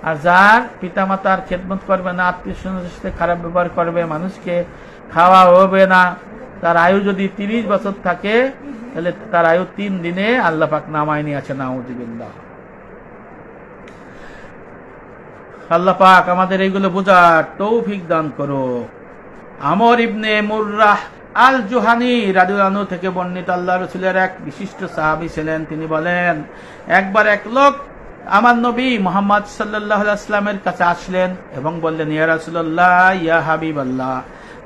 আর যার পিতা মাতার খেদমত করবে না, আত্মীয় স্বজনের সাথে খারাপ ব্যবহার করবে, মানুষকে খাওয়া হবে না, তার আয়ু যদি 30 বছর থাকে তাহলে তার আয়ু 3 দিনে আল্লাহ পাক নামায় নিয়ে আছে। নাউযুবিল্লাহ। আল্লাহ পাক আমাদের এইগুলো বোঝার তৌফিক দান করো। আমর ইবনে মুররাহ আল জুহানি রাদিয়াল্লাহু আনহু থেকে বর্ণিত, আল্লাহ রাসূলের এক বিশিষ্ট সাহাবী ছিলেন, তিনি বলেন, একবার এক লোক আমার নবী মুহাম্মদ সাল্লাল্লাহু আলাইহি ওয়াসাল্লামের কাছে আসলেন এবং বললেন, ইয়া রাসূলুল্লাহ, ইয়া হাবিবাল্লাহ,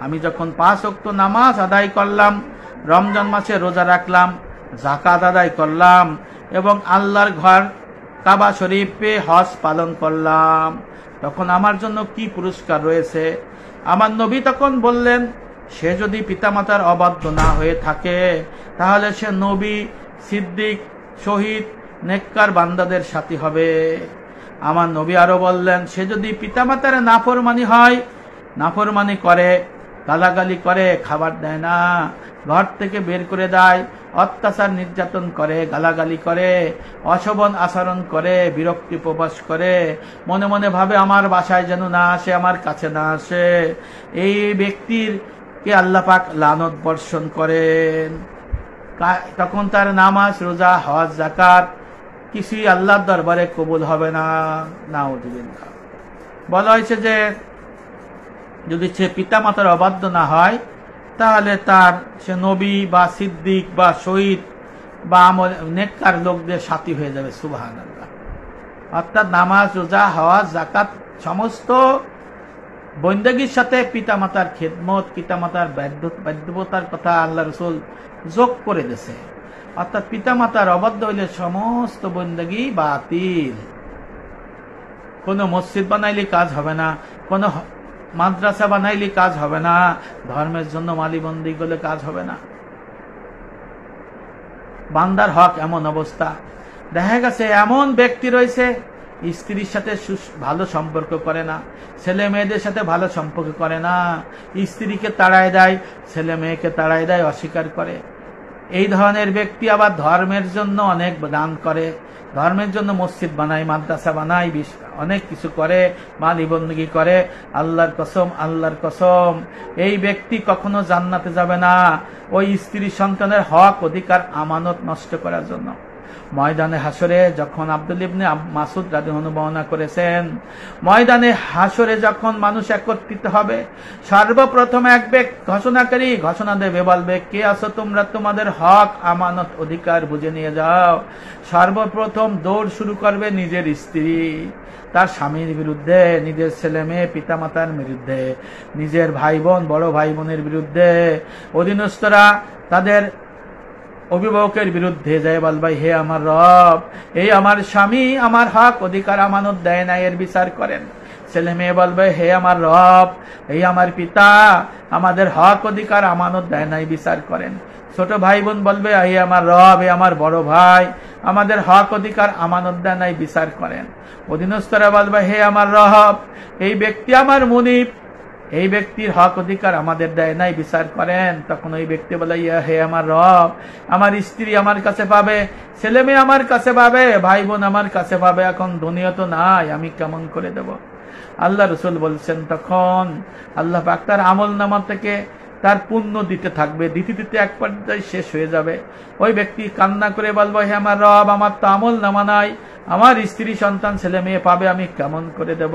আমি যখন 5 ওয়াক্ত নামাজ আদায় করলাম, রমজান মাসে রোজা রাখলাম, যাকাত আদায় করলাম এবং আল্লাহর ঘর কাবা শরীফে হজ পালন করলাম, তখন আমার জন্য কি পুরস্কার রয়েছে? আমার নবী তখন বললেন, সে যদি পিতামাতার অবাধ্য না হয়ে থাকে তাহলে সে নবী, সিদ্দিক, শহীদ, নেককার বান্দাদের সাথী হবে। আমার নবী আরো বললেন, সে যদি পিতামাতার নাফরমানি হয়, নাফরমানি করে, গালাগালি করে, খাবার দেয় না, ঘর থেকে বের করে দেয়, অত্যাচার নির্যাতন করে, গালাগালি করে, অশোভন আচরণ করে, বিরক্তি প্রকাশ করে, মনে মনে ভাবে আমার বাসায় যেন না আসে, আমার কাছে না আসে, এই ব্যক্তির কে আল্লাহ পাক লানত বর্ষণ করেন। তখন তার নামাজ, রোজা, হজ, যাকাত কিছুই আল্লাহর দরবারে কবুল হবে না। নাউযুবিল্লাহ। বলা হয়েছে যে যদি সে পিতা মাতার অবাধ্য না হয় তাহলে তার সে নবী বা সিদ্দিক বা শহীদ বা নেককার লোকদের সাথী হয়ে যাবে। সুবহানাল্লাহ। অর্থাৎ নামাজ, রোজা, হজ, যাকাত সমস্ত বন্দেগীর সাথে পিতামাতার খেদমত, পিতামাতার বাধ্যবতার কথা আল্লাহ রাসূল যোগ করে দিয়েছে। অর্থাৎ পিতামাতার অবাধ্য হইলে সমস্ত বন্দেগী বাতিল। কোনো মসজিদ বানাইলে কাজ হবে না, কোনো মাদ্রাসা বানাইলে কাজ হবে না, ধর্মের জন্য মালিবন্দি করলে কাজ হবে না। বান্দার হক এমন অবস্থা, দেখা গেছে এমন ব্যক্তি রয়েছে স্ত্রীর সাথে ভালো সম্পর্ক করে না, ছেলে মেয়েদের সাথে ভালো সম্পর্ক করে না, স্ত্রীকে তাড়ায় দেয়, ছেলে মেয়েকে তাড়ায় দেয়, অস্বীকার করে। এই ধরনের ব্যক্তি আবার ধর্মের জন্য অনেক দান করে, ধর্মের জন্য মসজিদ বানায়, মাদ্রাসা বানায়, অনেক কিছু করে, মালি বন্দী করে। আল্লাহর কসম, আল্লাহর কসম, এই ব্যক্তি কখনো জান্নাতে যাবে না ওই স্ত্রী সন্তানের হক অধিকার আমানত নষ্ট করার জন্য। ময়দানে হাসরে যখন আব্দুল ইবনে মাসুদ রাদিয়াল্লাহু বর্ণনা করেছেন, ময়দানে হাসরে যখন মানুষ একত্রিত হবে, সর্বপ্রথম এক ব্যক্তি ঘোষণাকারী ঘোষণা দেবে, বলবে, কে আছো তোমরা, তোমাদের হক আমানত অধিকার বুঝে নিয়ে যাও। সর্বপ্রথম দৌড় শুরু করবে নিজের স্ত্রী, তার স্বামীর বিরুদ্ধে, নিজের ছেলে মেয়ে পিতামাতার বিরুদ্ধে, নিজের ভাই বোন বড় ভাই বোনের বিরুদ্ধে, অধীনস্থরা তাদের অভিভাবকের বিরুদ্ধে যায়, বলবে, হে আমার রব, এই আমার স্বামী আমার হক অধিকার আমানত দেয় না, এর বিচার করেন। ছেলে মেয়ে বলবে, হে আমার রব, এই আমার পিতা আমাদের হক অধিকার আমানত দেয় নাই, বিচার করেন। ছোট ভাই বোন বলবে, হে আমার রব, এই আমার বড় ভাই আমাদের হক অধিকার আমানত দেয় নাই, বিচার করেন। অধীনস্থরা বলবে, হে আমার রব, এই ব্যক্তি আমার মুনিব, এই ব্যক্তির হক অধিকার আমাদের দেয় নাই, বিচার করেন। তখন ওই ব্যক্তি বলে, হে আমার রব, আমার স্ত্রী আমার কাছে পাবে, ছেলে মেয়ে আমার কাছে পাবে, ভাই বোন আমার কাছে পাবে, এখন দুনিয়া তো নাই, আমি কেমন করে দেব? আল্লাহ রসুল বলছেন, তখন আল্লাহ পাক তার আমল নামা থেকে তার পুণ্য দিতে থাকবে, দিতে দিতে এক পর্যায়ে শেষ হয়ে যাবে। ওই ব্যক্তি কান্না করে বলবো, হে আমার রব, আমার তো আমল নামা নাই, আমার স্ত্রী সন্তান ছেলে মেয়ে পাবে, আমি কেমন করে দেব?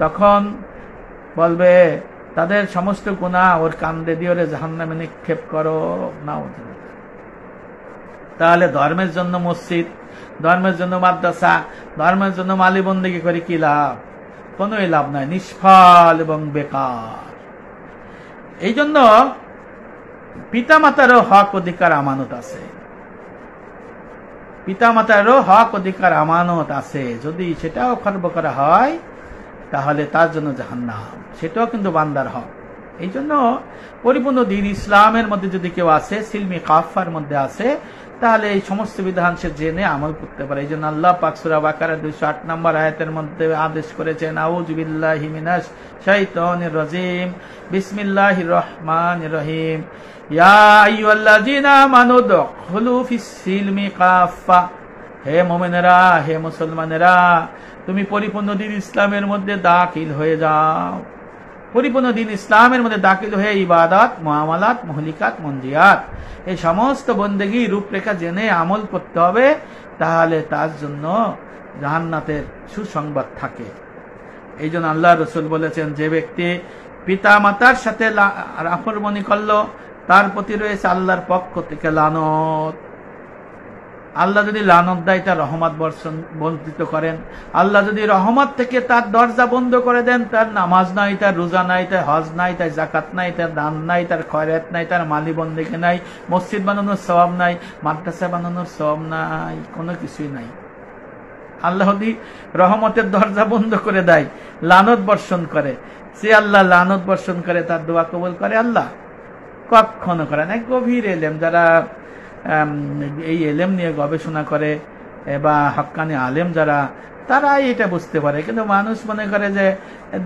তখন বলবে, তাদের সমস্ত গুনাহ ওর কান্দে দিয়ে ওরে জাহান্নামে নিক্ষেপ করো। নাও, তাহলে ধর্মের জন্য মসজিদ, ধর্মের জন্য মাদ্রাসা, ধর্মের জন্য মালি বন্দেগী করে কি লাভ? কোন লাভ নাই, নিষ্ফল এবং বেকার। এই জন্য পিতামাতারও হক অধিকার আমানত আছে, পিতামাতারও হক অধিকার আমানত আছে। যদি সেটাও খর্ব করা হয় তাহলে তার জন্য জাহান্নাম, সেটাও কিন্তু বান্দার হক। এই জন্য পরিপূর্ণ দ্বীন ইসলামের মধ্যে যদি কেউ আছে, সিলমি কাফার মধ্যে আছে, তাহলে এই সমস্ত বিধান সে জেনে আমল করতে পারে। এই জন্য আল্লাহ পাক সূরা বাকারা 208 নম্বর আয়াতের মধ্যে আদেশ করেছেন, আউযু বিল্লাহি মিনাশ শাইতানির রাজিম, বিসমিল্লাহির রহমানির রহিম, ইয়া আইয়ুহাল্লাযীনা আমানু দুখুলু ফিস সিলমি কাফা। হে মুমিনেরা, হে মুসলমানেরা, তুমি পরিপূর্ণ দ্বীন ইসলামের মধ্যে দাখিল হয়ে যাও। পরিপূর্ণ দ্বীন ইসলামের মধ্যে দাখিল হয়ে ইবাদত, মুআমালাত, মুহলিকাত, মনজিয়াত, এই সমস্ত বন্দেগী রূপরেখা জেনে আমল করতে হবে, তাহলে তার জন্য জান্নাতের সুসংবাদ থাকে। এই জন্য আল্লাহ রসুল বলেছেন, যে ব্যক্তি পিতা মাতার সাথে নাফরমানি করলো, তার প্রতি রয়েছে আল্লাহর পক্ষ থেকে লানত। আল্লাহ যদি লানত দেয়, তার রহমত বঞ্চিত করেন। আল্লাহ যদি রহমত থেকে তার দরজা বন্ধ করে দেন, তার নামাজ নাই, তার রোজা নাই, তার হজ নাই, তার জাকাত নাই, তার দান নাই, তার খয়রাত নাই, তার মালি বন্দেগী নাই, মসজিদ বানানোর সওয়াব নাই, মাদ্রাসা বানানোর সওয়াব নাই, কোনো কিছুই নাই। আল্লাহ যদি রহমতের দরজা বন্ধ করে দেয়, লানত বর্ষণ করে, সে আল্লাহ লানত বর্ষণ করে, তার দোয়া কবুল করে আল্লাহ? কখনো করে না। গভীর এলেম, যারা এই এলেম নিয়ে গবেষণা করে বা হক্কানি আলেম যারা, তারাই এটা বুঝতে পারে। কিন্তু মানুষ মনে করে যে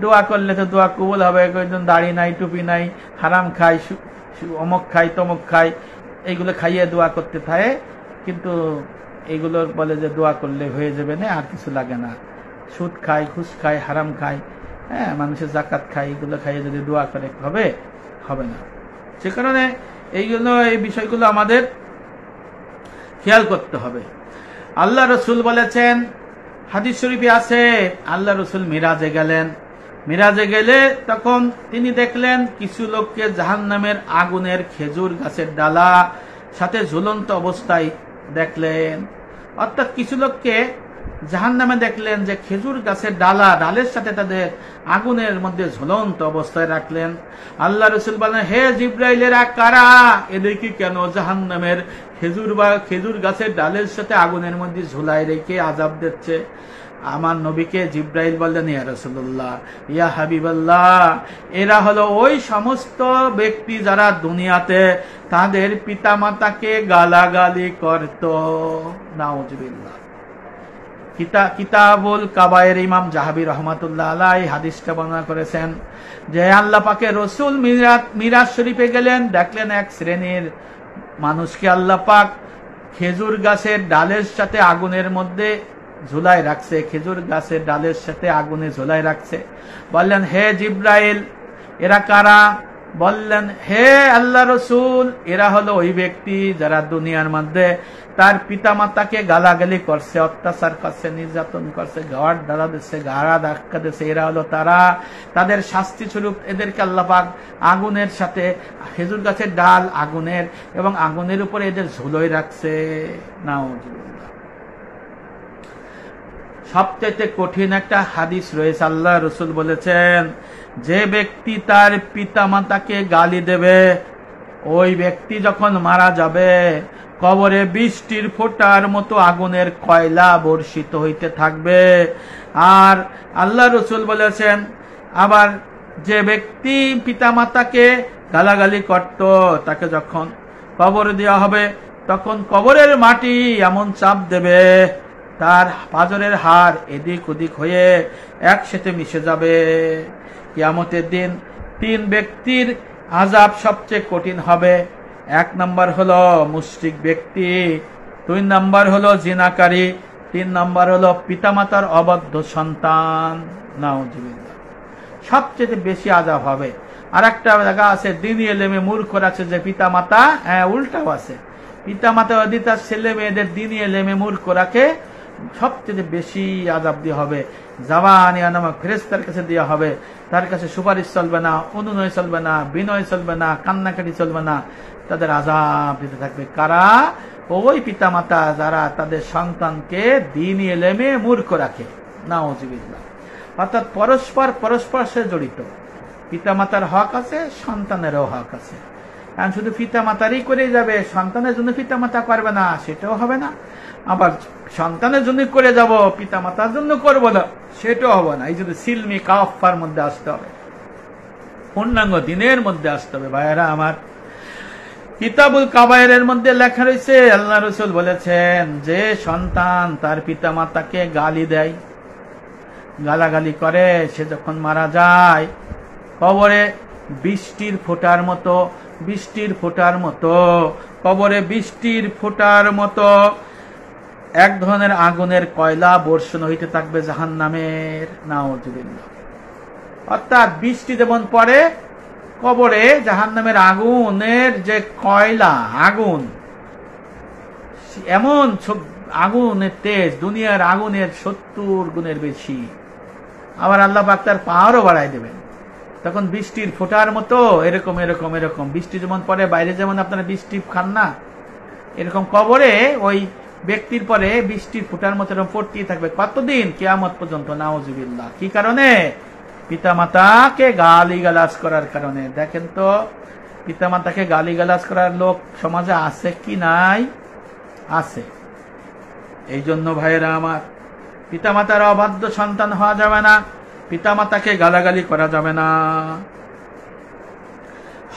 দোয়া করলে তো দোয়া কবুল হবে, দাড়ি নাই, টুপি নাই, হারাম খাই, অমুক খাই, তমুক খাই, এইগুলো খাইয়ে দোয়া করতে থাকে। কিন্তু এইগুলোর বলে যে দোয়া করলে হয়ে যাবে না, আর কিছু লাগে না। সুদ খাই, ঘুষ খাই, হারাম খাই, হ্যাঁ, মানুষের জাকাত খাই, এগুলো খাইয়ে যদি দোয়া করে হবে, হবে না। সে কারণে এইগুলো, এই বিষয়গুলো আমাদের খেয়াল করতে হবে। আল্লাহ রসুল বলেছেন, হাদিস শরীফে আছে, আল্লাহ রসুল মিরাজে গেলেন। মিরাজে গেলে তখন তিনি দেখলেন কিছু লোককে জাহান্নামের আগুনের খেজুর গাছের ডালা সাথে ঝুলন্ত অবস্থায় দেখলেন। অর্থাৎ কিছু লোককে জাহান্নামে দেখলেন যে খেজুর গাছের ডালের সাথে তাদের আগুনের মধ্যে ঝুলন্ত অবস্থায় রাখলেন। আল্লাহ রাসূল বলেন, হে জিব্রাইলেরা কারা, এদেরকে কেন জাহান্নামের খেজুর গাছের ডালের সাথে আগুনের মধ্যে ঝুলাই রেখে আযাব দিচ্ছে? আমার নবীকে জিব্রাইল বললেন, ইয়া রাসূলুল্লাহ, ইয়া হাবিবাল্লাহ, এরা হলো ওই সমস্ত ব্যক্তি যারা দুনিয়াতে তাদের পিতামাতাকে গালাগালি করত। নাউজুবিল্লাহ। কিতাবুল কাবায়ের ইমাম জাহাবি রহমাতুল্লাহ আলাইহি হাদিসটা বর্ণনা করেছেন যে আল্লাহ পাকের রাসূল মিরাজ শরীফে গেলেন, দেখলেন এক শ্রেণীর মানুষকে আল্লাহ পাক খেজুর গাছের ডালের সাথে আগুনের মধ্যে ঝুলাই রাখছে, খেজুর গাছের ডালের সাথে আগুনে ঝুলাই রাখছে। বললেন, হে জিব্রাইল, এরা কারা? বললেন, হে আল্লাহ রাসূল, এরা হলো ওই ব্যক্তি যারা দুনিয়ার মধ্যে তার পিতামাতাকে গালাগালি করছে, অত্যাচার করছে, নির্যাতন করছে, গাওয়ার দ্বারা দিচ্ছে, গাড়া ধাক্কা দিচ্ছে। এরা হলো তারা। তাদের শাস্তি স্বরূপ এদেরকে আল্লাহ পাক আগুনের সাথে খেজুর গাছের ডাল আগুনের এবং আগুনের উপরে এদের ঝুলোয় রাখছে। নাউজুবিল্লাহ। সবচেয়ে কঠিন একটা হাদিস রয়েছে। আল্লাহ রাসূল বলেছেন, যে ব্যক্তি তার পিতামাতাকে গালি দেবে, ওই ব্যক্তি যখন মারা যাবে কবরে বৃষ্টির ফোঁটার মতো আগুনের কয়লা বর্ষিত হইতে থাকবে। আর আল্লাহ রাসূল বলেছেন, আবার যে ব্যক্তি পিতামাতাকে গালাগালি করত, তাকে যখন কবর দেওয়া হবে তখন কবরের মাটি এমন চাপ দেবে তার পাঁজরের হাড় এদিক ওদিক হয়ে একসাথে মিশে যাবে। কিয়ামতের দিন 3 ব্যক্তির আযাব সবচেয়ে কঠিন হবে। 1 নম্বর হলো মুশরিক ব্যক্তি, 2 নম্বর হলো জিনাকারী, 3 নম্বর হলো পিতামাতার অবাধ্য সন্তান। নাউজুবিল্লাহ। সবচেয়ে বেশি আযাব হবে। আর একটা জায়গা আছে, দ্বীনি এলেমে মূর্খ আছে যে পিতামাতা, উল্টাও আছে, পিতামাতা যদি তার ছেলে মেয়েদের দ্বীনি এলেমে মূর্খ রাখে সবচেয়ে বেশি আযাব দেওয়া হবে। জাবানিয়া নামক ফেরেশতার কাছে দেওয়া হবে। তার কাছে সুপারিশ চলবে না, অনুনয় চলবে না, বিনয় চলবে না, কান্নাকাটি চলবে না। তাদের আযাব দিতে থাকবে কারা? ওই পিতামাতা যারা তাদের সন্তানকে দ্বীনি এলেমে মূর্খ রাখে। নাউজুবিল্লাহ। অর্থাৎ পরস্পর সে জড়িত। পিতামাতার হক আছে, সন্তানেরও হক আছে। কারণ শুধু পিতামাতারই করে যাবে, সন্তানের জন্য পিতামাতা করবে না, সেটাও হবে না। আবার সন্তানের জন্য করে যাব, পিতামাতার জন্য করবো না, সেটাও হবে না। এই জন্য সিলমি কাফার মধ্যে আসতে হবে, পূর্ণাঙ্গ দিনের মধ্যে আসতে হবে। ভাইয়েরা আমার, কিতাবুল কাবায়েরের মধ্যে লেখা রয়েছে, আল্লাহ রাসূল বলেছেন, যে সন্তান তার পিতামাতাকে গালি দেয়, গালাগালি করে, সে যখন মারা যায় কবরে বৃষ্টির ফোঁটার মতো কবরে বৃষ্টির ফোঁটার মতো এক ধরনের আগুনের কয়লা বর্ষণ হইতে থাকবে জাহান্নামের। নাউজুবিল্লাহ। অর্থাৎ বৃষ্টি যেমন পড়ে কবরে, জাহান্নামের আগুনের যে কয়লা, আগুন এমন আগুনের তেজ দুনিয়ার আগুনের 70 গুণের বেশি। আবার আল্লাহ পাক তার পাওয়ারও বাড়াই দেবেন। তখন বৃষ্টির ফোঁটার মতো এরকম এরকম এরকম বৃষ্টি যেমন পরে, বাইরে যেমন আপনারা বৃষ্টি খান না, এরকম কবরে ওই ব্যক্তির পরে বৃষ্টির ফোঁটার মতো এরকম পড়তেই থাকবে। কতদিন? কিয়ামত পর্যন্ত। নাউজুবিল্লাহ। কি কারণে? পিতামাতাকে গালিগালাজ করার কারণে। দেখেন তো, পিতামাতাকে গালিগালাজ করার লোক সমাজে আছে কি নাই? আছে। এই জন্য ভাইয়েরা আমার, পিতামাতার অবাধ্য সন্তান হওয়া যাবে না, পিতামাতাকে গালাগালি করা যাবে না।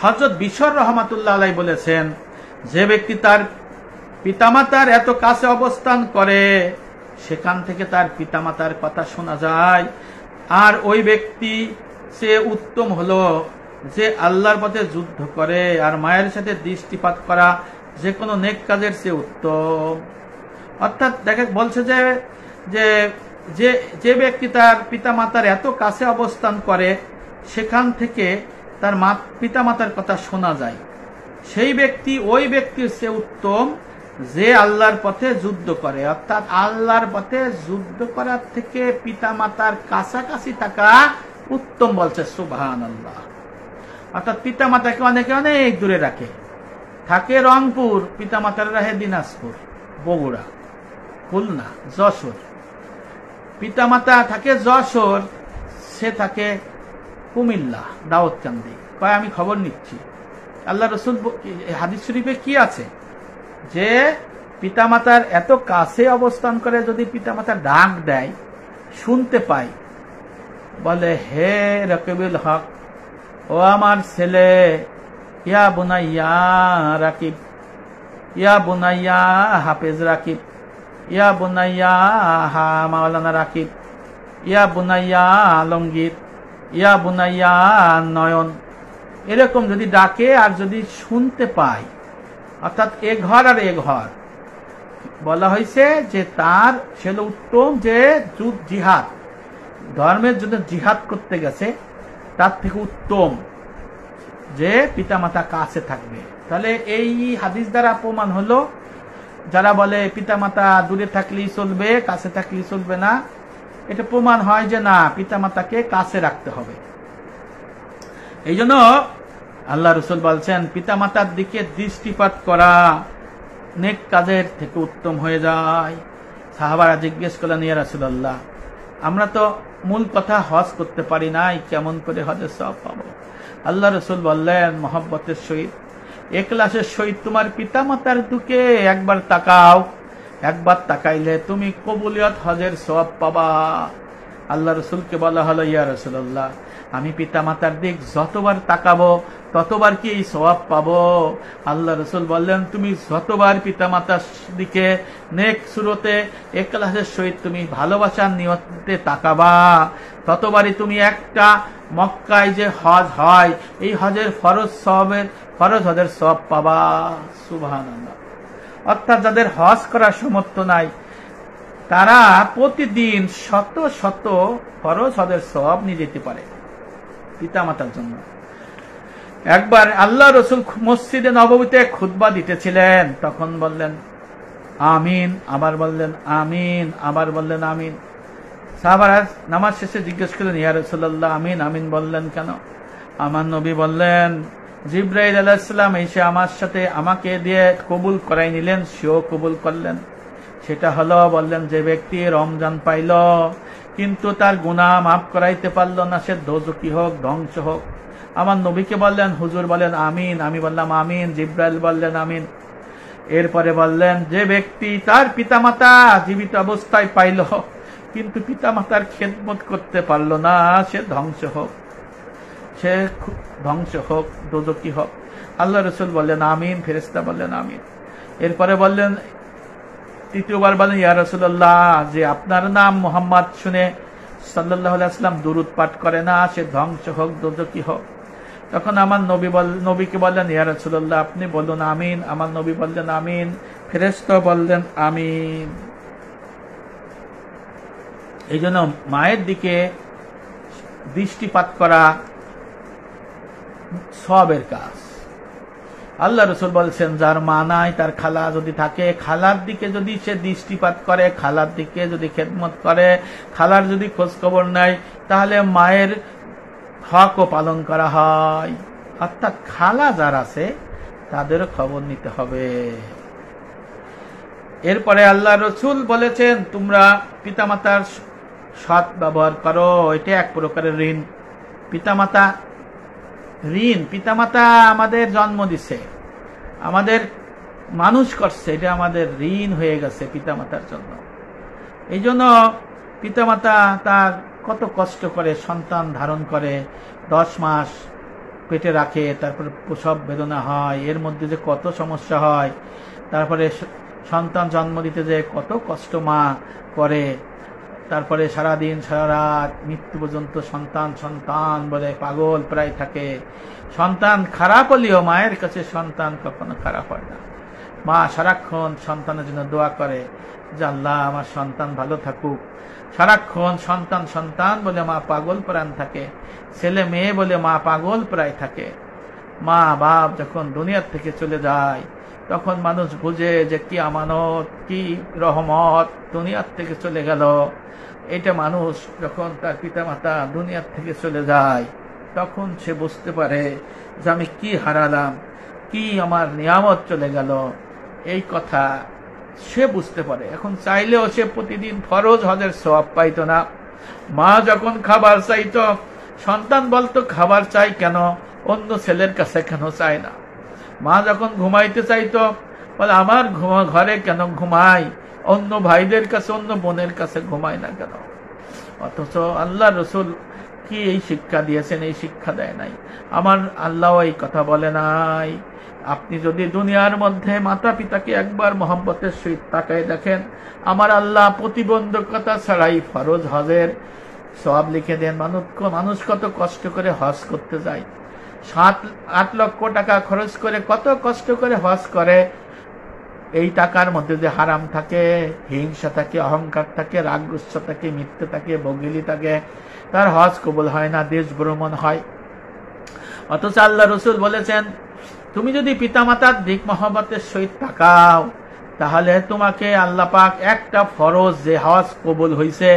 হযরত বিশর রহমাতুল্লাহ আলাইহি বলেছেন, যে ব্যক্তি তার পিতামাতার এত কাছে অবস্থান করে সেখান থেকে তার পিতামাতার কথা শোনা যায়, আর ওই ব্যক্তি সে উত্তম হলো যে আল্লাহর পথে যুদ্ধ করে আর মায়ের সাথে দৃষ্টিপাত করা যে কোনো নেক কাজের সে উত্তম। অর্থাৎ দেখে বলছে যে ব্যক্তি তার পিতামাতার এত কাছে অবস্থান করে সেখান থেকে তার পিতামাতার কথা শোনা যায়, সেই ব্যক্তি ওই ব্যক্তির সে উত্তম যে আল্লাহর পথে যুদ্ধ করে। অর্থাৎ আল্লাহর পথে যুদ্ধ করার থেকে পিতামাতার কাছাকাছি থাকা উত্তম বলছে। সুবহানাল্লাহ। অর্থাৎ পিতামাতাকে অনেকে অনেক দূরে রাখে, থাকে রংপুর, পিতামাতার রাহে দিনাজপুর, বগুড়া, খুলনা, যশোর। পিতামাতা থাকে যশোর, সে থাকে কুমিল্লা দাউদকান্দি, কয় আমি খবর নিচ্ছি। আল্লাহ রসুল হাদিস শরীফে কি আছে যে পিতামাতার এত কাছে অবস্থান করে, যদি পিতামাতা ডাক দেয় শুনতে পাই, বলে হে রকিবুল হক, ও আমার ছেলে, ইয়া বুনাইয়া রাকিব, ইয়া বুনাইয়া হাফেজ রাকিব, ইয়া বুনাইয়া মাওলানা রাকিব, ইয়া বুনাইয়া আলমগীর, ইয়া বুনাইয়া নয়ন, এরকম যদি ডাকে আর যদি শুনতে পাই, অর্থাৎ এ ঘর আর এ ঘর, বলা হয়েছে যে তার ছিল উত্তম যে জিহাদ, ধর্মের জন্য জিহাদ করতে গেছে, তার থেকে উত্তম যে পিতামাতা কাছে থাকবে। তাহলে এই হাদিস দ্বারা প্রমাণ হলো, যারা বলে পিতামাতা দূরে থাকলেই চলবে, কাছে থাকলেই চলবে না, এটা প্রমাণ হয় যে না, পিতামাতাকে কাছে রাখতে হবে। এই জন্য আল্লাহ রসুল বলছেন পিতামাতার দিকে দৃষ্টিপাত করা নেক কাজের থেকে উত্তম হয়ে যায়। সাহাবারা জিজ্ঞেস করলেন, ইয়া রাসূলুল্লাহ, আমরা তো মূল কথা হজ করতে পারি নাই, কেমন করে হজের সওয়াব পাবো? আল্লাহ রসুল বললেন মহব্বতের সহিত, ইখলাসের সহিত তোমার পিতামাতার দিকে একবার তাকাও, একবার তাকাইলে তুমি কবুলিয়ত হজের সওয়াব পাবা। আল্লাহ রসুলকে বলা হলো, ইয়া রাসূলুল্লাহ, আমি পিতামাতার দিক যতবার তাকাবো ততবার কি এই সওয়াব পাবো? আল্লাহ রসুল বললেন, তুমি যতবার পিতামাতার দিকে নেক সুরতে ইখলাসের সহিত তুমি ভালোবাসার নিয়তে তাকাবা, ততবারই তুমি একটা মক্কায় যে হজ হয়, এই হজের ফরজ হজের সওয়াব পাবা। সুবহানাল্লাহ। অর্থাৎ যাদের হজ করার সামর্থ্য নাই, তারা প্রতিদিন শত শত ফরজ হজের সওয়াব নিয়ে যেতে পারে পিতামাতার জন্য। একবার আল্লাহ রসুল মসজিদে নববীতে খুতবা দিতেছিলেন, তখন বললেন আমিন, আবার বললেন আমিন, আবার বললেন আমিন। সাহাবারা নামাজ শেষে জিজ্ঞেস করলেন, ইয়া রাসূলুল্লাহ, আমিন আমিন বললেন কেন? আমার নবী বললেন, জিবরাইল আলাইহিস সালাম এসে আমার সাথে আমাকে দিয়ে কবুল করাই নিলেন, সেও কবুল করলেন। সেটা হলো, বললেন, যে ব্যক্তি রমজান পাইল কিন্তু তার গুনাহ মাফ করাইতে পারল না, সে দোজখী হোক, ধ্বংস হোক। আমার নবীকে বললেন, হুজুর বলেন আমিন, আমি বললাম আমিন, জিবরাইল বললেন আমিন। এরপরে বললেন, যে ব্যক্তি তার পিতামাতা জীবিত অবস্থায় পাইল কিন্তু পিতামাতার খেদমত করতে পারল না, সে ধ্বংস হোক, সে ধ্বংস হোক, দোজখী হোক। আল্লাহ রসুল বললেন আমিন, ফেরেশতা বললেন আমিন। এরপরে বললেন, তৃতীয়বার বলেন, ইয়া রাসূলুল্লাহ, যে আপনার নাম মুহাম্মদ শুনে সাল্লাল্লাহু আলাইহি ওয়াসাল্লাম দুরূদ পাঠ করে না, সে ধ্বংস হোক, দোজখী হোক। তখন আমার নবীকে বললেন, ইয়া রাসূলুল্লাহ, আপনি বলুন আমিন। আমার নবী বললেন আমিন, ফেরেশতা বললেন আমিন। এই জন্য মায়ের দিকে দৃষ্টিপাত করা সওয়াবের কাজ। আল্লাহ রসুল বলছেন, যার মা নাই, তার খালা যদি থাকে, খালার দিকে যদি সে দৃষ্টিপাত করে, খালার দিকে যদি খেদমত করে, খালার যদি খোঁজ খবর নেয়, তাহলে মায়ের হকও পালন করা হয়। অর্থাৎ খালা যারা আছে তাদেরও খবর নিতে হবে। এরপরে আল্লাহ রসুল বলেছেন, তোমরা পিতামাতার সৎ ব্যবহার করো, এটা এক প্রকারের ঋণ। পিতামাতা ঋণ, পিতামাতা আমাদের জন্ম দিছে, আমাদের মানুষ করছে, এটা আমাদের ঋণ হয়ে গেছে পিতামাতার জন্য। এই জন্য পিতামাতা তার কত কষ্ট করে সন্তান ধারণ করে, 10 মাস পেটে রাখে, তারপরে প্রসব বেদনা হয়, এর মধ্যে যে কত সমস্যা হয়, তারপরে সন্তান জন্ম দিতে যে কত কষ্ট মা করে, তারপরে সারাদিন সারা রাত মৃত্যু পর্যন্ত সন্তান সন্তান বলে পাগল প্রায় থাকে। সন্তান খারাপ হলেও মায়ের কাছে সন্তান কখনো খারাপ হয় না। মা সারাক্ষণ সন্তানের জন্য দোয়া করে যে আল্লাহ আমার সন্তান ভালো থাকুক। সারাক্ষণ সন্তান সন্তান বলে মা পাগল প্রাণ থাকে, ছেলে মেয়ে বলে মা পাগল প্রায় থাকে। মা বাপ যখন দুনিয়ার থেকে চলে যায় তখন মানুষ বুঝে যে কি আমানত, কি রহমত, দুনিয়ার থেকে চলে গেল। এটা মানুষ যখন তার পিতামাতা দুনিয়ার থেকে চলে যায় তখন সে বুঝতে পারে যে আমি কি হারালাম, কি আমার নিয়ামত চলে গেল। এই কথা সে বুঝতে পারে। এখন চাইলেও সে প্রতিদিন ফরজ হজের সওয়াব পাইতো না। মা যখন খাবার চাইতো, সন্তান বলতো খাবার চাই কেন, অন্য ছেলের কাছে কেন চায় না। মা যখন ঘুমাইতে চাইতো, বলে আমার ঘরে কেন ঘুমাই, অন্য ভাইদের কাছে অন্য বোনের কাছে ঘুমায় না কেন। অথচ আল্লাহ রসুল কি এই শিক্ষা দিয়েছেন? এই শিক্ষা দেয় নাই। আমার আল্লাহ এই কথা বলে নাই। আপনি যদি দুনিয়ার মধ্যে মাতা পিতাকে একবার মহব্বতের সহিত তাকায় দেখেন, আমার আল্লাহ প্রতিবন্ধকতা ছাড়াই ফরজ হজের সওয়াব লিখে দেন। মানুষ কত কষ্ট করে হজ করতে যায়, 7-8 লক্ষ টাকা খরচ করে কত কষ্ট করে হজ করে। এই টাকার মধ্যে যে হারাম থাকে, হিংসা থাকে, অহংকার থাকে, রাগ গুচ্ছা থাকে, মিথ্যে থাকে, বগিলি থাকে, তার হজ কবুল হয় না, দেশ ভ্রমণ হয়। অথচ আল্লাহ রসুল বলেছেন, তুমি যদি পিতামাতার দিক মহব্বতের সহিত তাকাও, তাহলে তোমাকে আল্লাহ পাক একটা ফরজ যে হজ কবুল হইছে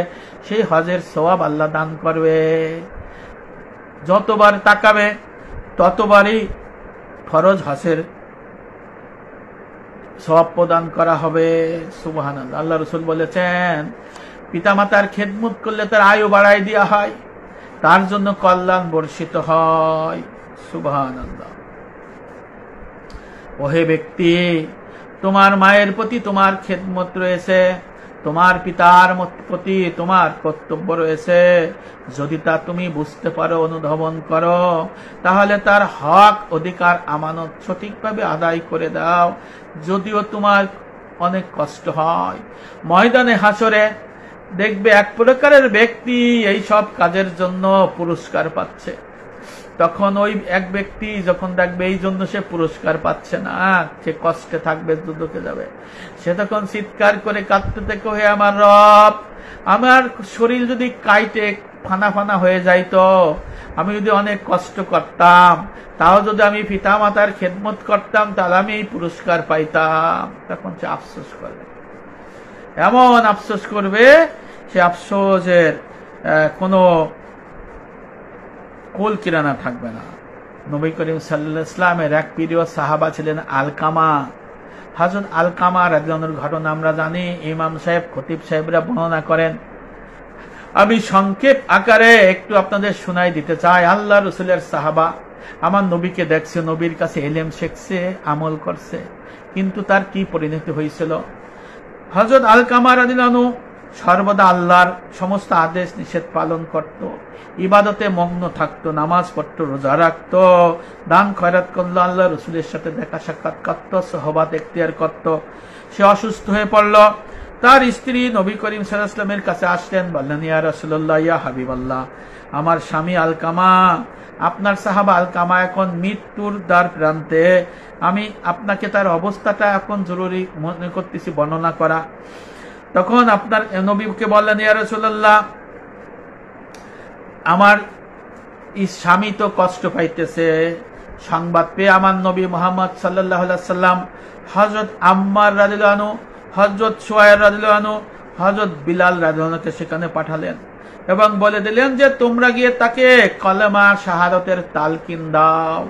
সেই হজের সওয়াব আল্লাহ দান করবে। যতবার তাকাবে ততবারই ফরজ হজের সওয়াব প্রদান করা হবে। সুবহানাল্লাহ। আল্লাহ রসুল বলেছেন, পিতামাতার খেদমত করলে তার আয়ু বাড়াই দেওয়া হয়, তার জন্য কল্যাণ বর্ষিত হয়। সুবহানাল্লাহ। ওহে ব্যক্তি, তোমার মায়ের প্রতি তোমার খেদমত রয়েছে, তোমার পিতার প্রতি তোমার কর্তব্য রয়েছে। যদি তা তুমি বুঝতে পারো, অনুধাবন করো, তাহলে তার হক অধিকার আমানত সঠিকভাবে আদায় করে দাও। যদিও তোমার অনেক কষ্ট হয়, ময়দানে হাসরে দেখবে এক প্রকারের ব্যক্তি এই সব কাজের জন্য পুরস্কার পাচ্ছে। তখন ওই এক ব্যক্তি যখন দেখবে এই জন্য সে পুরস্কার পাচ্ছে না, সে কষ্টে থাকবে, দুদকে যাবে, সে তখন চিৎকার করে কাঁদতে থাকে, হে আমার রব, আমার শরীর যদি কাইটে ফানা ফানা হয়ে যাইতো, আমি যদি অনেক কষ্ট করতাম, তাও যদি আমি পিতা মাতার খেদমত করতাম, তাহলে আমি এই পুরস্কার পাইতাম। তখন সে আফসোস করবে, এমন আফসোস করবে, সে আফসোসের কোনো কুল কিরানা থাকবে না। নবী করিম সাল্লাল্লাহু আলাইহি ওয়াসাল্লামের এক প্রিয় সাহাবা ছিলেন আলকামা। হযরত আলকামা রাদিয়াল্লাহু আনহুর ঘটনা আমরা জানি, ইমাম সাহেব, খতিব সাহেবরা বর্ণনা করেন। আমি সংক্ষেপ আকারে একটু আপনাদের শোনাই দিতে চাই। আল্লাহ রসুলের সাহাবা, আমার নবীকে দেখছে, নবীর কাছে ইলম শিখছে, আমল করছে, কিন্তু তার কি পরিণতি হয়েছিল? হযরত আলকামা রাদিয়াল্লাহু আনহু সর্বদা আল্লাহর সমস্ত আদেশ নিষেধ পালন করত, ইবাদতে মগ্ন থাকতো, নামাজ পড়তো, রোজা রাখতো, দান খয়রাত করলো, আল্লাহ রসুলের সাথে দেখা সাক্ষাৎ করতো, সোহবাত এখতিয়ার করত। সে অসুস্থ হয়ে পড়ল। তার স্ত্রী নবী করিম সাল্লাল্লাহু আলাইহি ওয়াসাল্লামের কাছে আসলেন, বললেন, ইয়া রাসূলুল্লাহ, ইয়া হাবিবাল্লাহ, আমার স্বামী আলকামা, আপনার সাহাবা আলকামা এখন মৃত্যুর দ্বার প্রান্তে, আমি আপনাকে তার অবস্থাটা এখন জরুরি মনে করতেছি বর্ণনা করা। তখন আপনার নবীকে বললেন, ইয়া রাসূলুল্লাহ, আমার স্বামী তো কষ্ট পাইতেছে। সংবাদ পেয়ে আমার নবী মুহাম্মদ সাল্লাল্লাহু আলাইহি ওয়াসাল্লাম হযরত আম্মার রাদিয়াল্লাহু আনহু, হযরত সুয়াইর রাদিয়াল্লাহু আনহু, হযরত বিলাল রাদিয়াল্লাহু আনহুকে সেখানে পাঠালেন এবং বলে দিলেন যে তোমরা গিয়ে তাকে কলেমা শাহাদাতের তালকিন দাও।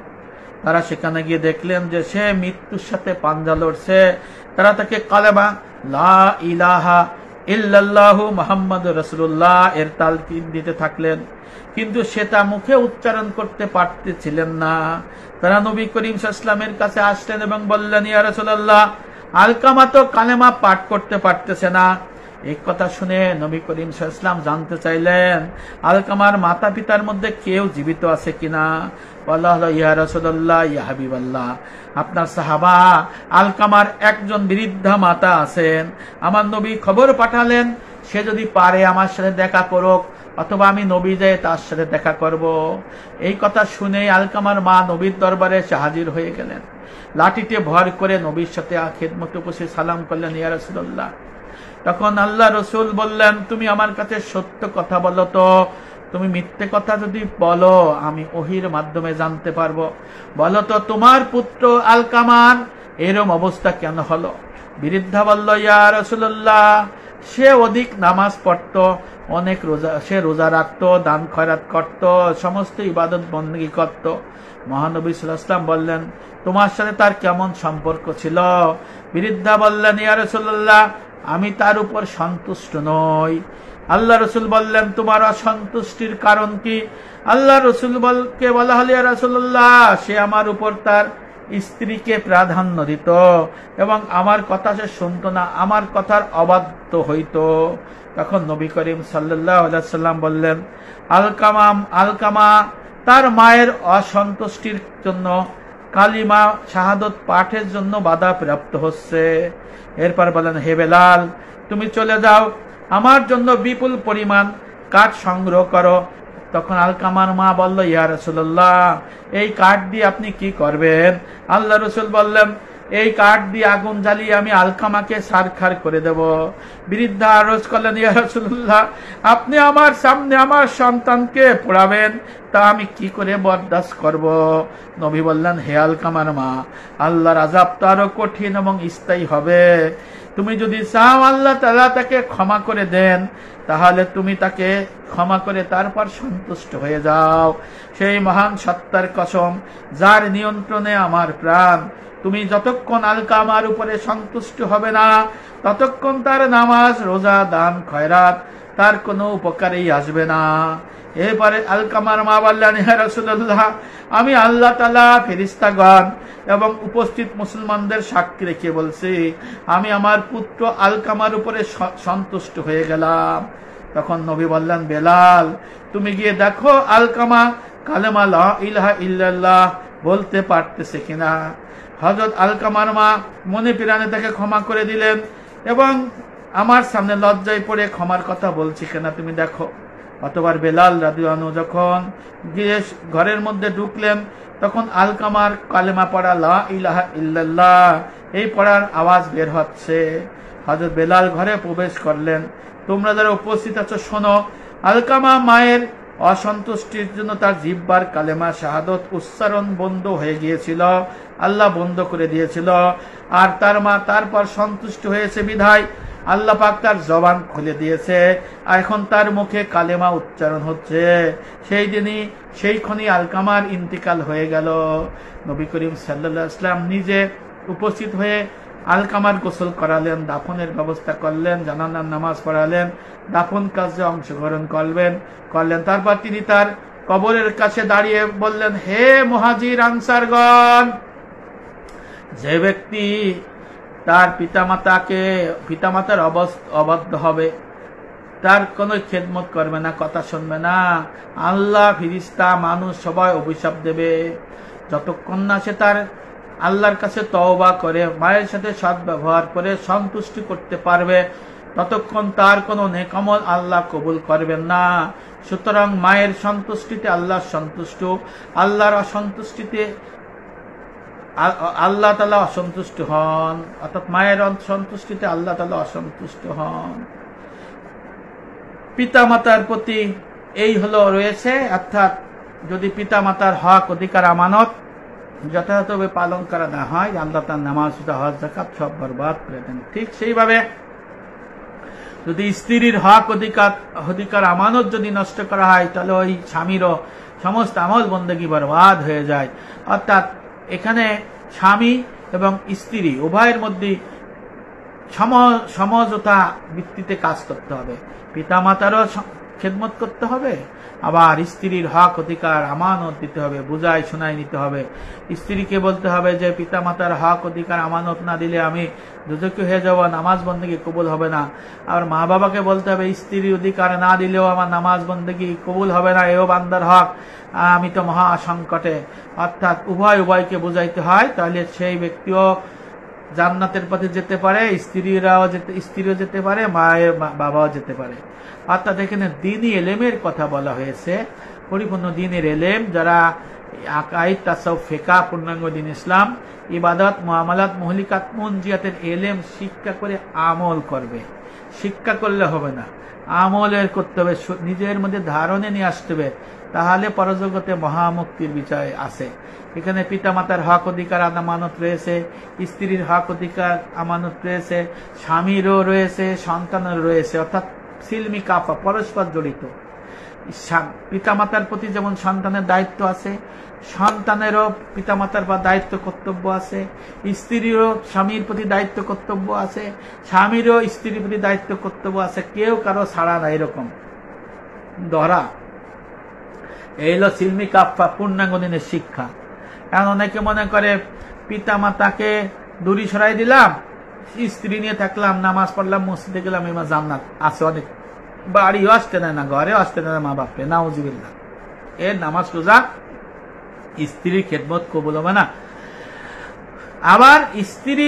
তারা সেখানে গিয়ে দেখলেন যে সে মৃত্যুর সাথে পাঞ্জা লড়ছে। তারা তাকে কলেমা লা ইলাহা ইল্লাল্লাহু মুহাম্মাদুর রাসূলুল্লাহ এর তালকিন দিতে থাকলেন, কিন্তু সে তা মুখে উচ্চারণ করতে পারতেছিলেন না। তারা নবী করিম সাল্লাল্লাহু আলাইহি ওয়াসাল্লামের কাছে আসলেন এবং বললেন, ইয়া রাসূলুল্লাহ, আলকামা তো কালেমা পাঠ করতে পারতেছে না। এই কথা শুনে নবী করিম সাল্লাল্লাহু আলাইহি ওয়াসাল্লাম জানতে চাইলেন আলকামার মাতা পিতার মধ্যে কেউ জীবিত আছে কিনা। বলা হলো, ইয়া রাসূলুল্লাহ, ইয়া হাবিবাল্লাহ, আপনার সাহাবা আলকামার একজন বৃদ্ধা মাতা আছেন। আমার নবী খবর পাঠালেন, সে যদি পারে আমার সাথে দেখা করুক, অথবা আমি নবী যাই তার সাথে দেখা করব। এই কথা শুনে আলকামার মা নবীর দরবারে এসে হাজির হয়ে গেলেন। লাঠিতে ভর করে নবীর সাথে খেদমতে বসে সালাম করলেন, ইয়া রাসূলুল্লাহ। তখন আল্লাহ রসুল বললেন, তুমি আমার কাছে সত্য কথা বলো তো, তুমি মিথ্যে কথা যদি বলো আমি ওহির মাধ্যমে জানতে পারবো। বলো তো তোমার পুত্র আলকামার এরম অবস্থা কেন হলো? বৃদ্ধা বলল, ইয়া রাসূলুল্লাহ, সে অধিক নামাজ পড়ত, অনেক সে রোজা রাখত, দান খয়রাত করত, সমস্ত ইবাদত বন্দেগী করত। মহানবী সাল্লাল্লাহু আলাইহি ওয়াসাল্লাম বললেন, তোমার সাথে তার কেমন সম্পর্ক ছিল? বৃদ্ধা বললেন, ইয়া রাসূলুল্লাহ, আমি তার উপর সন্তুষ্ট নই। আল্লাহ রসুল বললেন, তোমার অসন্তুষ্টির কারণ কি? আল্লাহ রসুলকে বলা হল, ইয়া রাসূলুল্লাহ, সে আমার উপর তার স্ত্রীকে প্রাধান্য দিত এবং আমার কথা সে শুনত না, আমার কথার অবাধ্য হইত। তখন নবী করিম সাল্লাল্লাহু আলাইহি ওয়াসাল্লাম বললেন, আলকামা তার মায়ের অসন্তুষ্টির জন্য কালিমা শাহাদত পাঠের জন্য বাধা প্রাপ্ত হচ্ছে। এরপর বলেন, হে বেলাল, তুমি চলে যাও, আমার জন্য বিপুল পরিমাণ কাঠ সংগ্রহ করো। তখন আলকামার মা বলল, ইয়া রাসূলুল্লাহ, এই কাঠ দিয়ে আপনি কি করবেন? আল্লাহ রসুল বললেন, এই কাঠ দিয়ে আগুন জ্বালিয়ে আমি আলকামাকে ছারখার করে দেব। বৃদ্ধা আরজ করলেন, ইয়া রাসূলুল্লাহ, আপনি আমার সামনে আমার সন্তানকে পোড়াবেন, তা আমি কি করে বরদাস্ত করব? নবী বললেন, হে আলকামার মা, আল্লাহর আযাব তো আরো কঠিন এবং স্থায়ী হবে। তুমি যদি চাও আল্লাহ তাআলা তাকে ক্ষমা করে দেন, তাহলে তুমি তাকে ক্ষমা করে তারপর সন্তুষ্ট হয়ে যাও। সেই মহান সত্তার কসম, যার নিয়ন্ত্রণে আমার প্রাণ, তুমি যতক্ষণ আলকামার উপরে সন্তুষ্ট হবে না, ততক্ষণ তার নামাজ, রোজা, দান, খয়রাত তার কোনো উপকারেই আসবে না। এরপরে আলকামার মা বললেন, হে রাসূলুল্লাহ, আমি আল্লাহ তাআলা, ফেরেশতাগণ এবং উপস্থিত মুসলমানদের সাক্ষী রেখে বলছি, আমি আমার পুত্র আলকামার উপরে সন্তুষ্ট হয়ে গেলাম। তখন নবী বললেন, বেলাল, তুমি গিয়ে দেখো আলকামা কালেমা লা ইলাহা ইল্লাল্লাহ বলতে পারতেছে কিনা। হযরত আলকামার মা মনে প্রাণে তাকে ক্ষমা করে দিলেন এবং আমার সামনে লজ্জায় পড়ে ক্ষমার কথা বলছি কিনা তুমি দেখো। অতবার বেলাল রাদিয়াল্লাহু আনহু যখন গিয়ে ঘরের মধ্যে ঢুকলেন, তখন আলকামার কালেমা পড়া, লা ইলাহা ইল্লাল্লাহ, এই পড়ার আওয়াজ বের হচ্ছে। হযরত বেলাল ঘরে প্রবেশ করলেন। তোমরা যারা উপস্থিত আছো শোনো, আলকামা মায়ের অসন্তুষ্টির জন্য তার জিহ্বার কালেমা শাহাদত উচ্চারণ বন্ধ হয়ে গিয়েছিল, আল্লাহ বন্ধ করে দিয়েছিল। আর তার মা তারপর সন্তুষ্ট হয়েছে বিধায় আল্লাহ পাক তার জবান খুলে দিয়েছে, এখন তার মুখে কালেমা উচ্চারণ হচ্ছে। সেই দিনই সেইক্ষণই আলকামার ইন্তিকাল হয়ে গেল। নবী করিম সাল্লাল্লাহু আলাইহি ওয়াসাল্লাম নিজে উপস্থিত হয়ে আলকামার গোসল করালেন, দাফনের ব্যবস্থা করলেন, জানাজার নামাজ পড়ালেন, দাফন কাজে অংশগ্রহণ করলেন। তারপর তিনি তার কবরের কাছে দাঁড়িয়ে বললেন, হে মুহাজির আনসারগণ, যে ব্যক্তি তার পিতামাতার অবাধ্য হবে, তার কোনো খেদমত করবে না, কথা শুনবে না, আল্লাহ, ফেরেশতা, মানুষ সবাই অভিশাপ দেবে। যতক্ষণ না সে তার আল্লাহর কাছে তওবা করে, মায়ের সাথে সদ্ব্যবহার করে সন্তুষ্টি করতে পারবে, ততক্ষণ তার কোনো নেক আমল আল্লাহ কবুল করবেন না। সুতরাং মায়ের সন্তুষ্টিতে আল্লাহ সন্তুষ্ট, আল্লাহর অসন্তুষ্টিতে আল্লাহ তাআলা অসন্তুষ্ট হন, অর্থাৎ মায়ের সন্তুষ্টিতে আল্লাহ তাআলা অসন্তুষ্ট হন। পিতামাতার প্রতি এই হলো রয়েছে, অর্থাৎ যদি পিতামাতার হক, অধিকার, আমানত যথাযথভাবে পালন করা না হয়, আল্লাহ তার নামাজ, হজ, যাকাত সব বরবাদ করে দেন। ঠিক সেইভাবে যদি স্ত্রীর হক, অধিকার, আমানত যদি নষ্ট করা হয়, তাহলে ওই স্বামীরও সমস্ত আমল বন্দেগী বরবাদ হয়ে যায়। অর্থাৎ এখানে স্বামী এবং স্ত্রী উভয়ের মধ্যে সমঝোতা ভিত্তিতে কাজ করতে হবে। পিতামাতারও খেদমত করতে হবে, আবার স্ত্রীর হক, অধিকার, আমানত দিতে হবে, বুঝাই শোনাই নিতে হবে। স্ত্রীকে বলতে হবে যে পিতামাতার হক, অধিকার, আমানত না দিলে আমি দুজকি হয়ে যাব, নামাজ বন্দেগী কবুল হবে না। আর মা বাবাকে বলতে হবে স্ত্রীর অধিকার না দিলেও আমার নামাজ বন্দেগী কবুল হবে না, এও বান্দার হক, আমি তো মহা সংকটে। অর্থাৎ উভয়কে বুঝাইতে হয়, তাহলে সেই ব্যক্তিও জান্নাতের পথে যেতে পারে, স্ত্রীও যেতে পারে, মায়ের বাবাও যেতে পারে। অর্থাৎ এখানে দ্বীনি এলেমের কথা বলা হয়েছে, পরিপূর্ণ দ্বীনের এলেম, যারা আকাইদ, তাসাউফ, ফিকহ, পূর্ণাঙ্গ দ্বীন ইসলাম, ইবাদত, মুআমালাত, মুহলিকাত, মুনজিয়াতের এলেম শিক্ষা করে আমল করবে। শিক্ষা করলে হবে না, আমলের করতে হবে, নিজের মধ্যে ধারণে নিয়ে আসতে হবে তাহলে পরজগতে মহামুক্তির বিষয় আছে। এখানে পিতামাতার হক অধিকার আমানত রয়েছে, স্ত্রীর হক অধিকার আমানত রয়েছে, স্বামীরও রয়েছে, সন্তানেরও রয়েছে, অর্থাৎ সিলমি কাফা পরস্পর জড়িত। পিতামাতার প্রতি যেমন সন্তানের দায়িত্ব আছে, সন্তানেরও পিতামাতার বা দায়িত্ব কর্তব্য আছে, স্ত্রীরও স্বামীর প্রতি দায়িত্ব কর্তব্য আছে, স্বামীরও স্ত্রীর প্রতি দায়িত্ব কর্তব্য আছে, কেউ কারো ছাড়া না। এরকম ধরা এই হলো সিলমি কাফা পূর্ণাঙ্গ দিনের শিক্ষা। কারণ অনেকে মনে করে পিতামাতাকে দূরে সরাই দিলাম, স্ত্রী নিয়ে থাকলাম, নামাজ পড়লাম, মসজিদে গেলাম, এবার জান্নাত আছে। অনেক বাড়িও আসতে দেয় না, ঘরেও আসতে দেয় না মা বাপকে, নাউজুবিল্লাহ। এর নামাজ রোজা স্ত্রীর খেদমত কবুল হবে না। আবার স্ত্রী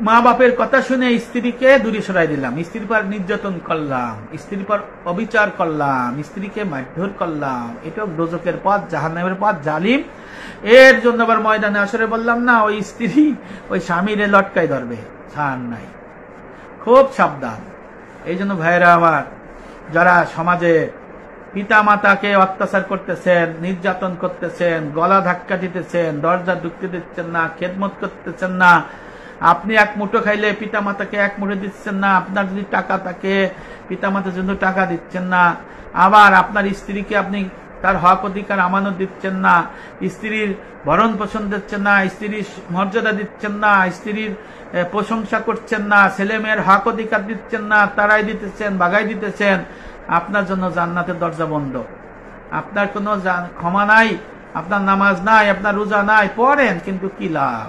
মা বাপের কথা শুনে স্ত্রীকে দূরে সরাই দিলাম, স্ত্রীর পর নির্যাতন করলাম, স্ত্রীর পর অবিচার করলাম, স্ত্রীকে মারধর করলাম, এটাও দোজকের পথ, জাহান্নামের পথ, জালিম। এর জন্য আবার ময়দানে আসরে বললাম না, ওই স্ত্রী ওই স্বামীরে লটকাই ধরবে, ছাড় নাই। খুব সাবধান। এই জন্য ভাইরা আমার, যারা সমাজে পিতা মাতাকে অত্যাচার করতেছেন, নির্যাতন করতেছেন, গলা ধাক্কা দিতেছেন, দরজা ঢুকতে দিচ্ছেন না, খেদমত করতেছেন না, আপনি এক মুঠো খাইলে পিতা মাতাকে এক মুঠো দিচ্ছেন না, আপনার যদি টাকা থাকে পিতা মাতার জন্য টাকা দিচ্ছেন না, আবার আপনার স্ত্রীকে আপনি তার হক অধিকার আমানত দিচ্ছেন না, স্ত্রীর ভরণ পোষণ দিচ্ছেন না, স্ত্রীর মর্যাদা দিচ্ছেন না, স্ত্রীর প্রশংসা করছেন না, ছেলে মেয়ের হক অধিকার দিচ্ছেন না, তারাই দিতেছেন, বাগাই দিতেছেন, আপনার জন্য জান্নাতের দরজা বন্ধ। আপনার কোনো ক্ষমা নাই, আপনার নামাজ নাই, আপনার রোজা নাই, পড়েন, কিন্তু কি লাভ?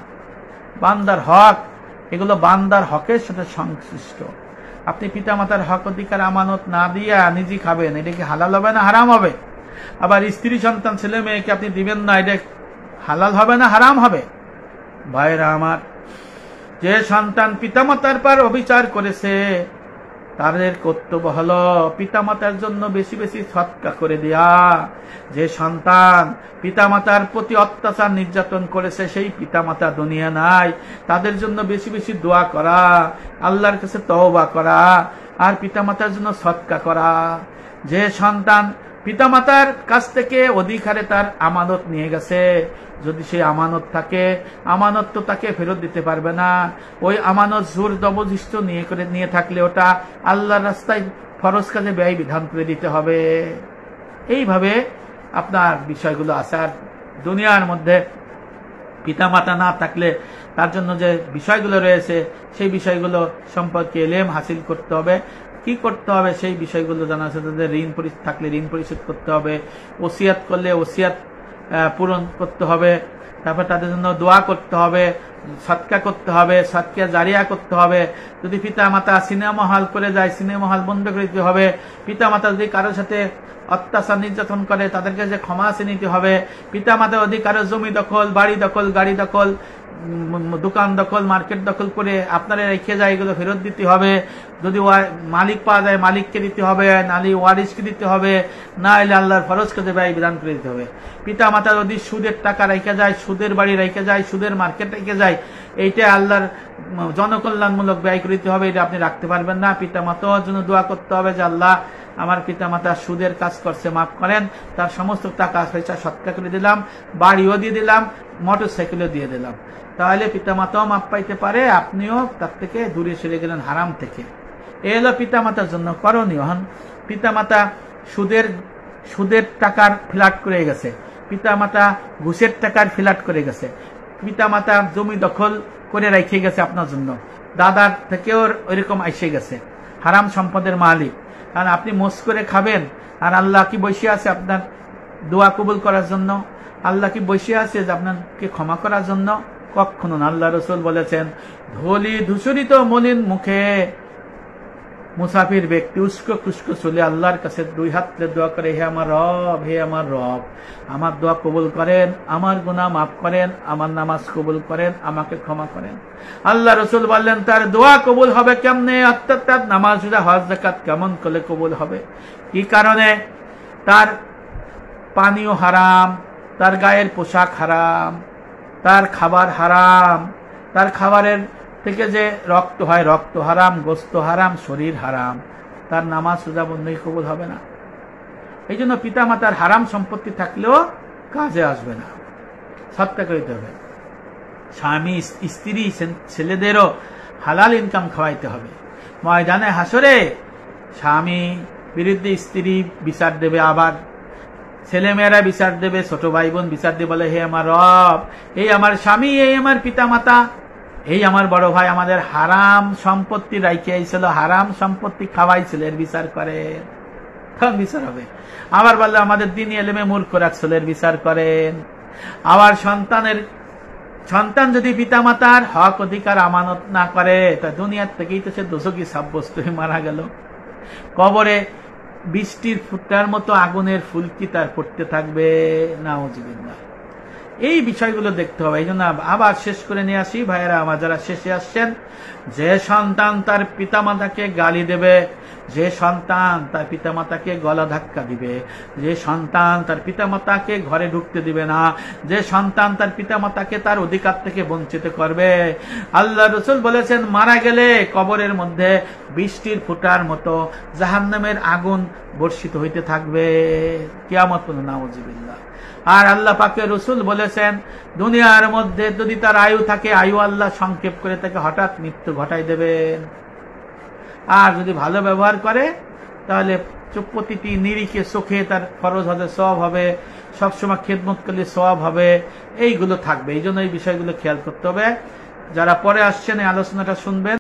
বান্দার হক, এগুলো বান্দার হকের সাথে সংশ্লিষ্ট। আপনি পিতামাতার হক অধিকার আমানত না দিয়া নিজে খাবেন, এটা কি হালাল হবে না হারাম হবে? আবার স্ত্রী সন্তান ছেলে মেয়েকে আপনি দিবেন না, এটা হালাল হবে না হারাম হবে? ভাইরা আমার, যে সন্তান পিতামাতার পর অবিচার করেছে তাদের কর্তব্য হলো পিতামাতার জন্য বেশি বেশি সৎকা করে দেয়া। যে সন্তান পিতামাতার প্রতি অত্যাচার নির্যাতন করেছে, সেই পিতামাতা দুনিয়া নাই, তাদের জন্য বেশি বেশি দোয়া করা, আল্লাহর কাছে তওবা করা, আর পিতামাতার জন্য সৎকা করা। যে সন্তান পিতামাতার কাছ থেকে অধিকারে তার আমানত নিয়ে গেছে, যদি সেই আমানত থাকে, আমানত তো তাকে ফেরত দিতে পারবে না। ওই আমানত জোর জবরদস্তি নিয়ে থাকলে ওটা আল্লাহর রাস্তায় ফরজ কাজে ব্যয় বিধান করে দিতে হবে। এইভাবে আপনার বিষয়গুলো আছে। আর দুনিয়ার মধ্যে পিতামাতা না থাকলে তার জন্য যে বিষয়গুলো রয়েছে, সেই বিষয়গুলো সম্পর্কে এলেম হাসিল করতে হবে। কি করতে হবে সেই বিষয়গুলো জানা আছে। তাদের ঋণ থাকলে ঋণ পরিশোধ করতে হবে, ওসিয়াত করলে ওসিয়াত পূরণ করতে হবে, তারপর তাদের জন্য দোয়া করতে হবে, সৎকা করতে হবে, সৎকা জারিয়া করতে হবে। যদি পিতা মাতা সিনেমা হল করে যায়, সিনেমা হল বন্ধ করে দিতে হবে। পিতা মাতা যদি কারোর সাথে অত্যাচার নির্যাতন করে, তাদেরকে যে ক্ষমা আছে নিতে হবে। পিতা মাতা যদি কারো জমি দখল, বাড়ি দখল, গাড়ি দখল, দোকান দখল, মার্কেট দখল করে আপনারা রেখে যায়, এগুলো ফেরত দিতে হবে। যদি মালিক পাওয়া যায় মালিককে দিতে হবে, নালি ওয়ারিসকে দিতে হবে, না এলে আল্লাহর ফরজ কাজে ব্যয় বিধান করে দিতে হবে। পিতা মাতা যদি সুদের টাকা রেখে যায়, সুদের বাড়ি রেখে যায়, সুদের মার্কেট রেখে যায়, এইটা আল্লাহর জনকল্যাণমূলক ব্যয় করে দিতে হবে। এটা আপনি রাখতে পারবেন না। পিতা মাতার জন্য দোয়া করতে হবে যে আল্লাহ আমার পিতা মাতা সুদের কাজ করছে, মাফ করেন, তার সমস্ত টাকা পয়সা সৎকা করে দিলাম, বাড়িও দিয়ে দিলাম, মোটর সাইকেলও দিয়ে দিলাম। তাহলে পিতা মাতাও মাপ পাইতে পারে, আপনিও তার থেকে দূরে সরে গেলেন হারাম থেকে। এ হলো পিতা মাতার জন্য করণীয়। হন পিতা মাতা সুদের টাকার ফ্ল্যাট করে গেছে, পিতা মাতা ঘুষের টাকার ফ্ল্যাট করে গেছে, পিতা মাতা জমি দখল করে রেখে গেছে আপনার জন্য, দাদার থেকেও ওইরকম এসে গেছে, হারাম সম্পদের মালিক। কারণ আপনি মোস করে খাবেন, আর আল্লাহ কি বসে আছে আপনার দোয়া কবুল করার জন্য? আল্লাহ কি বসে আছে যে আপনাকে ক্ষমা করার জন্য? কখনো না। আল্লাহ রসুল বলেছেন, ধুলি ধূসরিত মলিন মুখে মুসাফির ব্যক্তি উস্কো খুস্কো চলে আল্লাহর কাছে দুই হাত তুলে দোয়া করে, হে আমার রব, হে আমার রব, আমার দোয়া কবুল করেন, আমার গুনাহ মাফ করেন, আমার নামাজ কবুল করেন, আমাকে ক্ষমা করেন। আল্লাহ রসুল বললেন, তার দোয়া কবুল হবে কেমনে? অর্থাৎ তার নামাজ রোজা হজ যাকাত কেমন করলে কবুল হবে? কি কারণে? তার পানীয় হারাম, তার গায়ের পোশাক হারাম, তার খাবার হারাম, তার খাবারের থেকে যে রক্ত হয় রক্ত হারাম, গোস্ত হারাম, শরীর হারাম, তার নামাজ রোজা বন্ধই কবুল হবে না। এই জন্য পিতা মাতার হারাম সম্পত্তি থাকলেও কাজে আসবে না, সৎকা করতে হবে। স্বামী স্ত্রী ছেলেদেরও হালাল ইনকাম খাওয়াইতে হবে। ময়দানে হাসরে স্বামী বিরুদ্ধে স্ত্রী বিচার দেবে, আবার ছেলেমেয়েরা বিচার দেবে, ছোট ভাই বোন বিচার দিয়ে বলে, হে আমার রব, এই আমার স্বামী, এই আমার পিতা মাতা, এই আমার বড় ভাই আমাদের হারাম সম্পত্তি রাইখে আইছিল, হারাম সম্পত্তি খাওয়াইছিল, এর বিচার করেন। তখন বিচার হবে। আবার বললে আমাদের দিনই এলেমে মূর্খ রাখছিল, এর বিচার করেন। আবার সন্তান যদি পিতা মাতার হক অধিকার আমানত না করে, তা দুনিয়ার থেকেই তো সে দোষী সাব্যস্ত হয়ে মারা গেল। কবরে বৃষ্টির ফুটার মতো আগুনের ফুলকি তার পড়তে থাকবে, নাউজুবিল্লাহ। এই বিষয়গুলো দেখতে হবে। এই জন্য আবার শেষ করে নিয়ে আসি ভাইয়েরা আমার, যারা শেষে আসছেন, যে সন্তান তার পিতামাতাকে গালি দেবে, যে সন্তান তার পিতামাতাকে গলা ধাক্কা দিবে, যে সন্তান তার পিতামাতাকে ঘরে ঢুকতে দিবে না, যে সন্তান তার পিতামাতাকে তার অধিকার থেকে বঞ্চিত করবে, আল্লাহ রাসূল বলেছেন মারা গেলে কবরের মধ্যে বৃষ্টির ফুটার মতো জাহান্নামের আগুন বর্ষিত হইতে থাকবে কিয়ামত পর্যন্ত, নাউজুবিল্লাহ। আর আল্লাহ পাকের রাসূল বলেছেন দুনিয়ার মধ্যে যদি তার আয়ু থাকে, আয়ু আল্লাহ সংক্ষেপ করে তাকে হঠাৎ মৃত্যু ঘটাই দেবেন। আর যদি ভালো ব্যবহার করে তাহলে প্রতিটি নিরিখে চোখে তার ফরজ হবে, সওয়াব হবে, সবসময় খেদমত করলে সওয়াব হবে, এইগুলো থাকবে। এই জন্য এই বিষয়গুলো খেয়াল করতে হবে। যারা পরে আসছেন এই আলোচনাটা শুনবেন।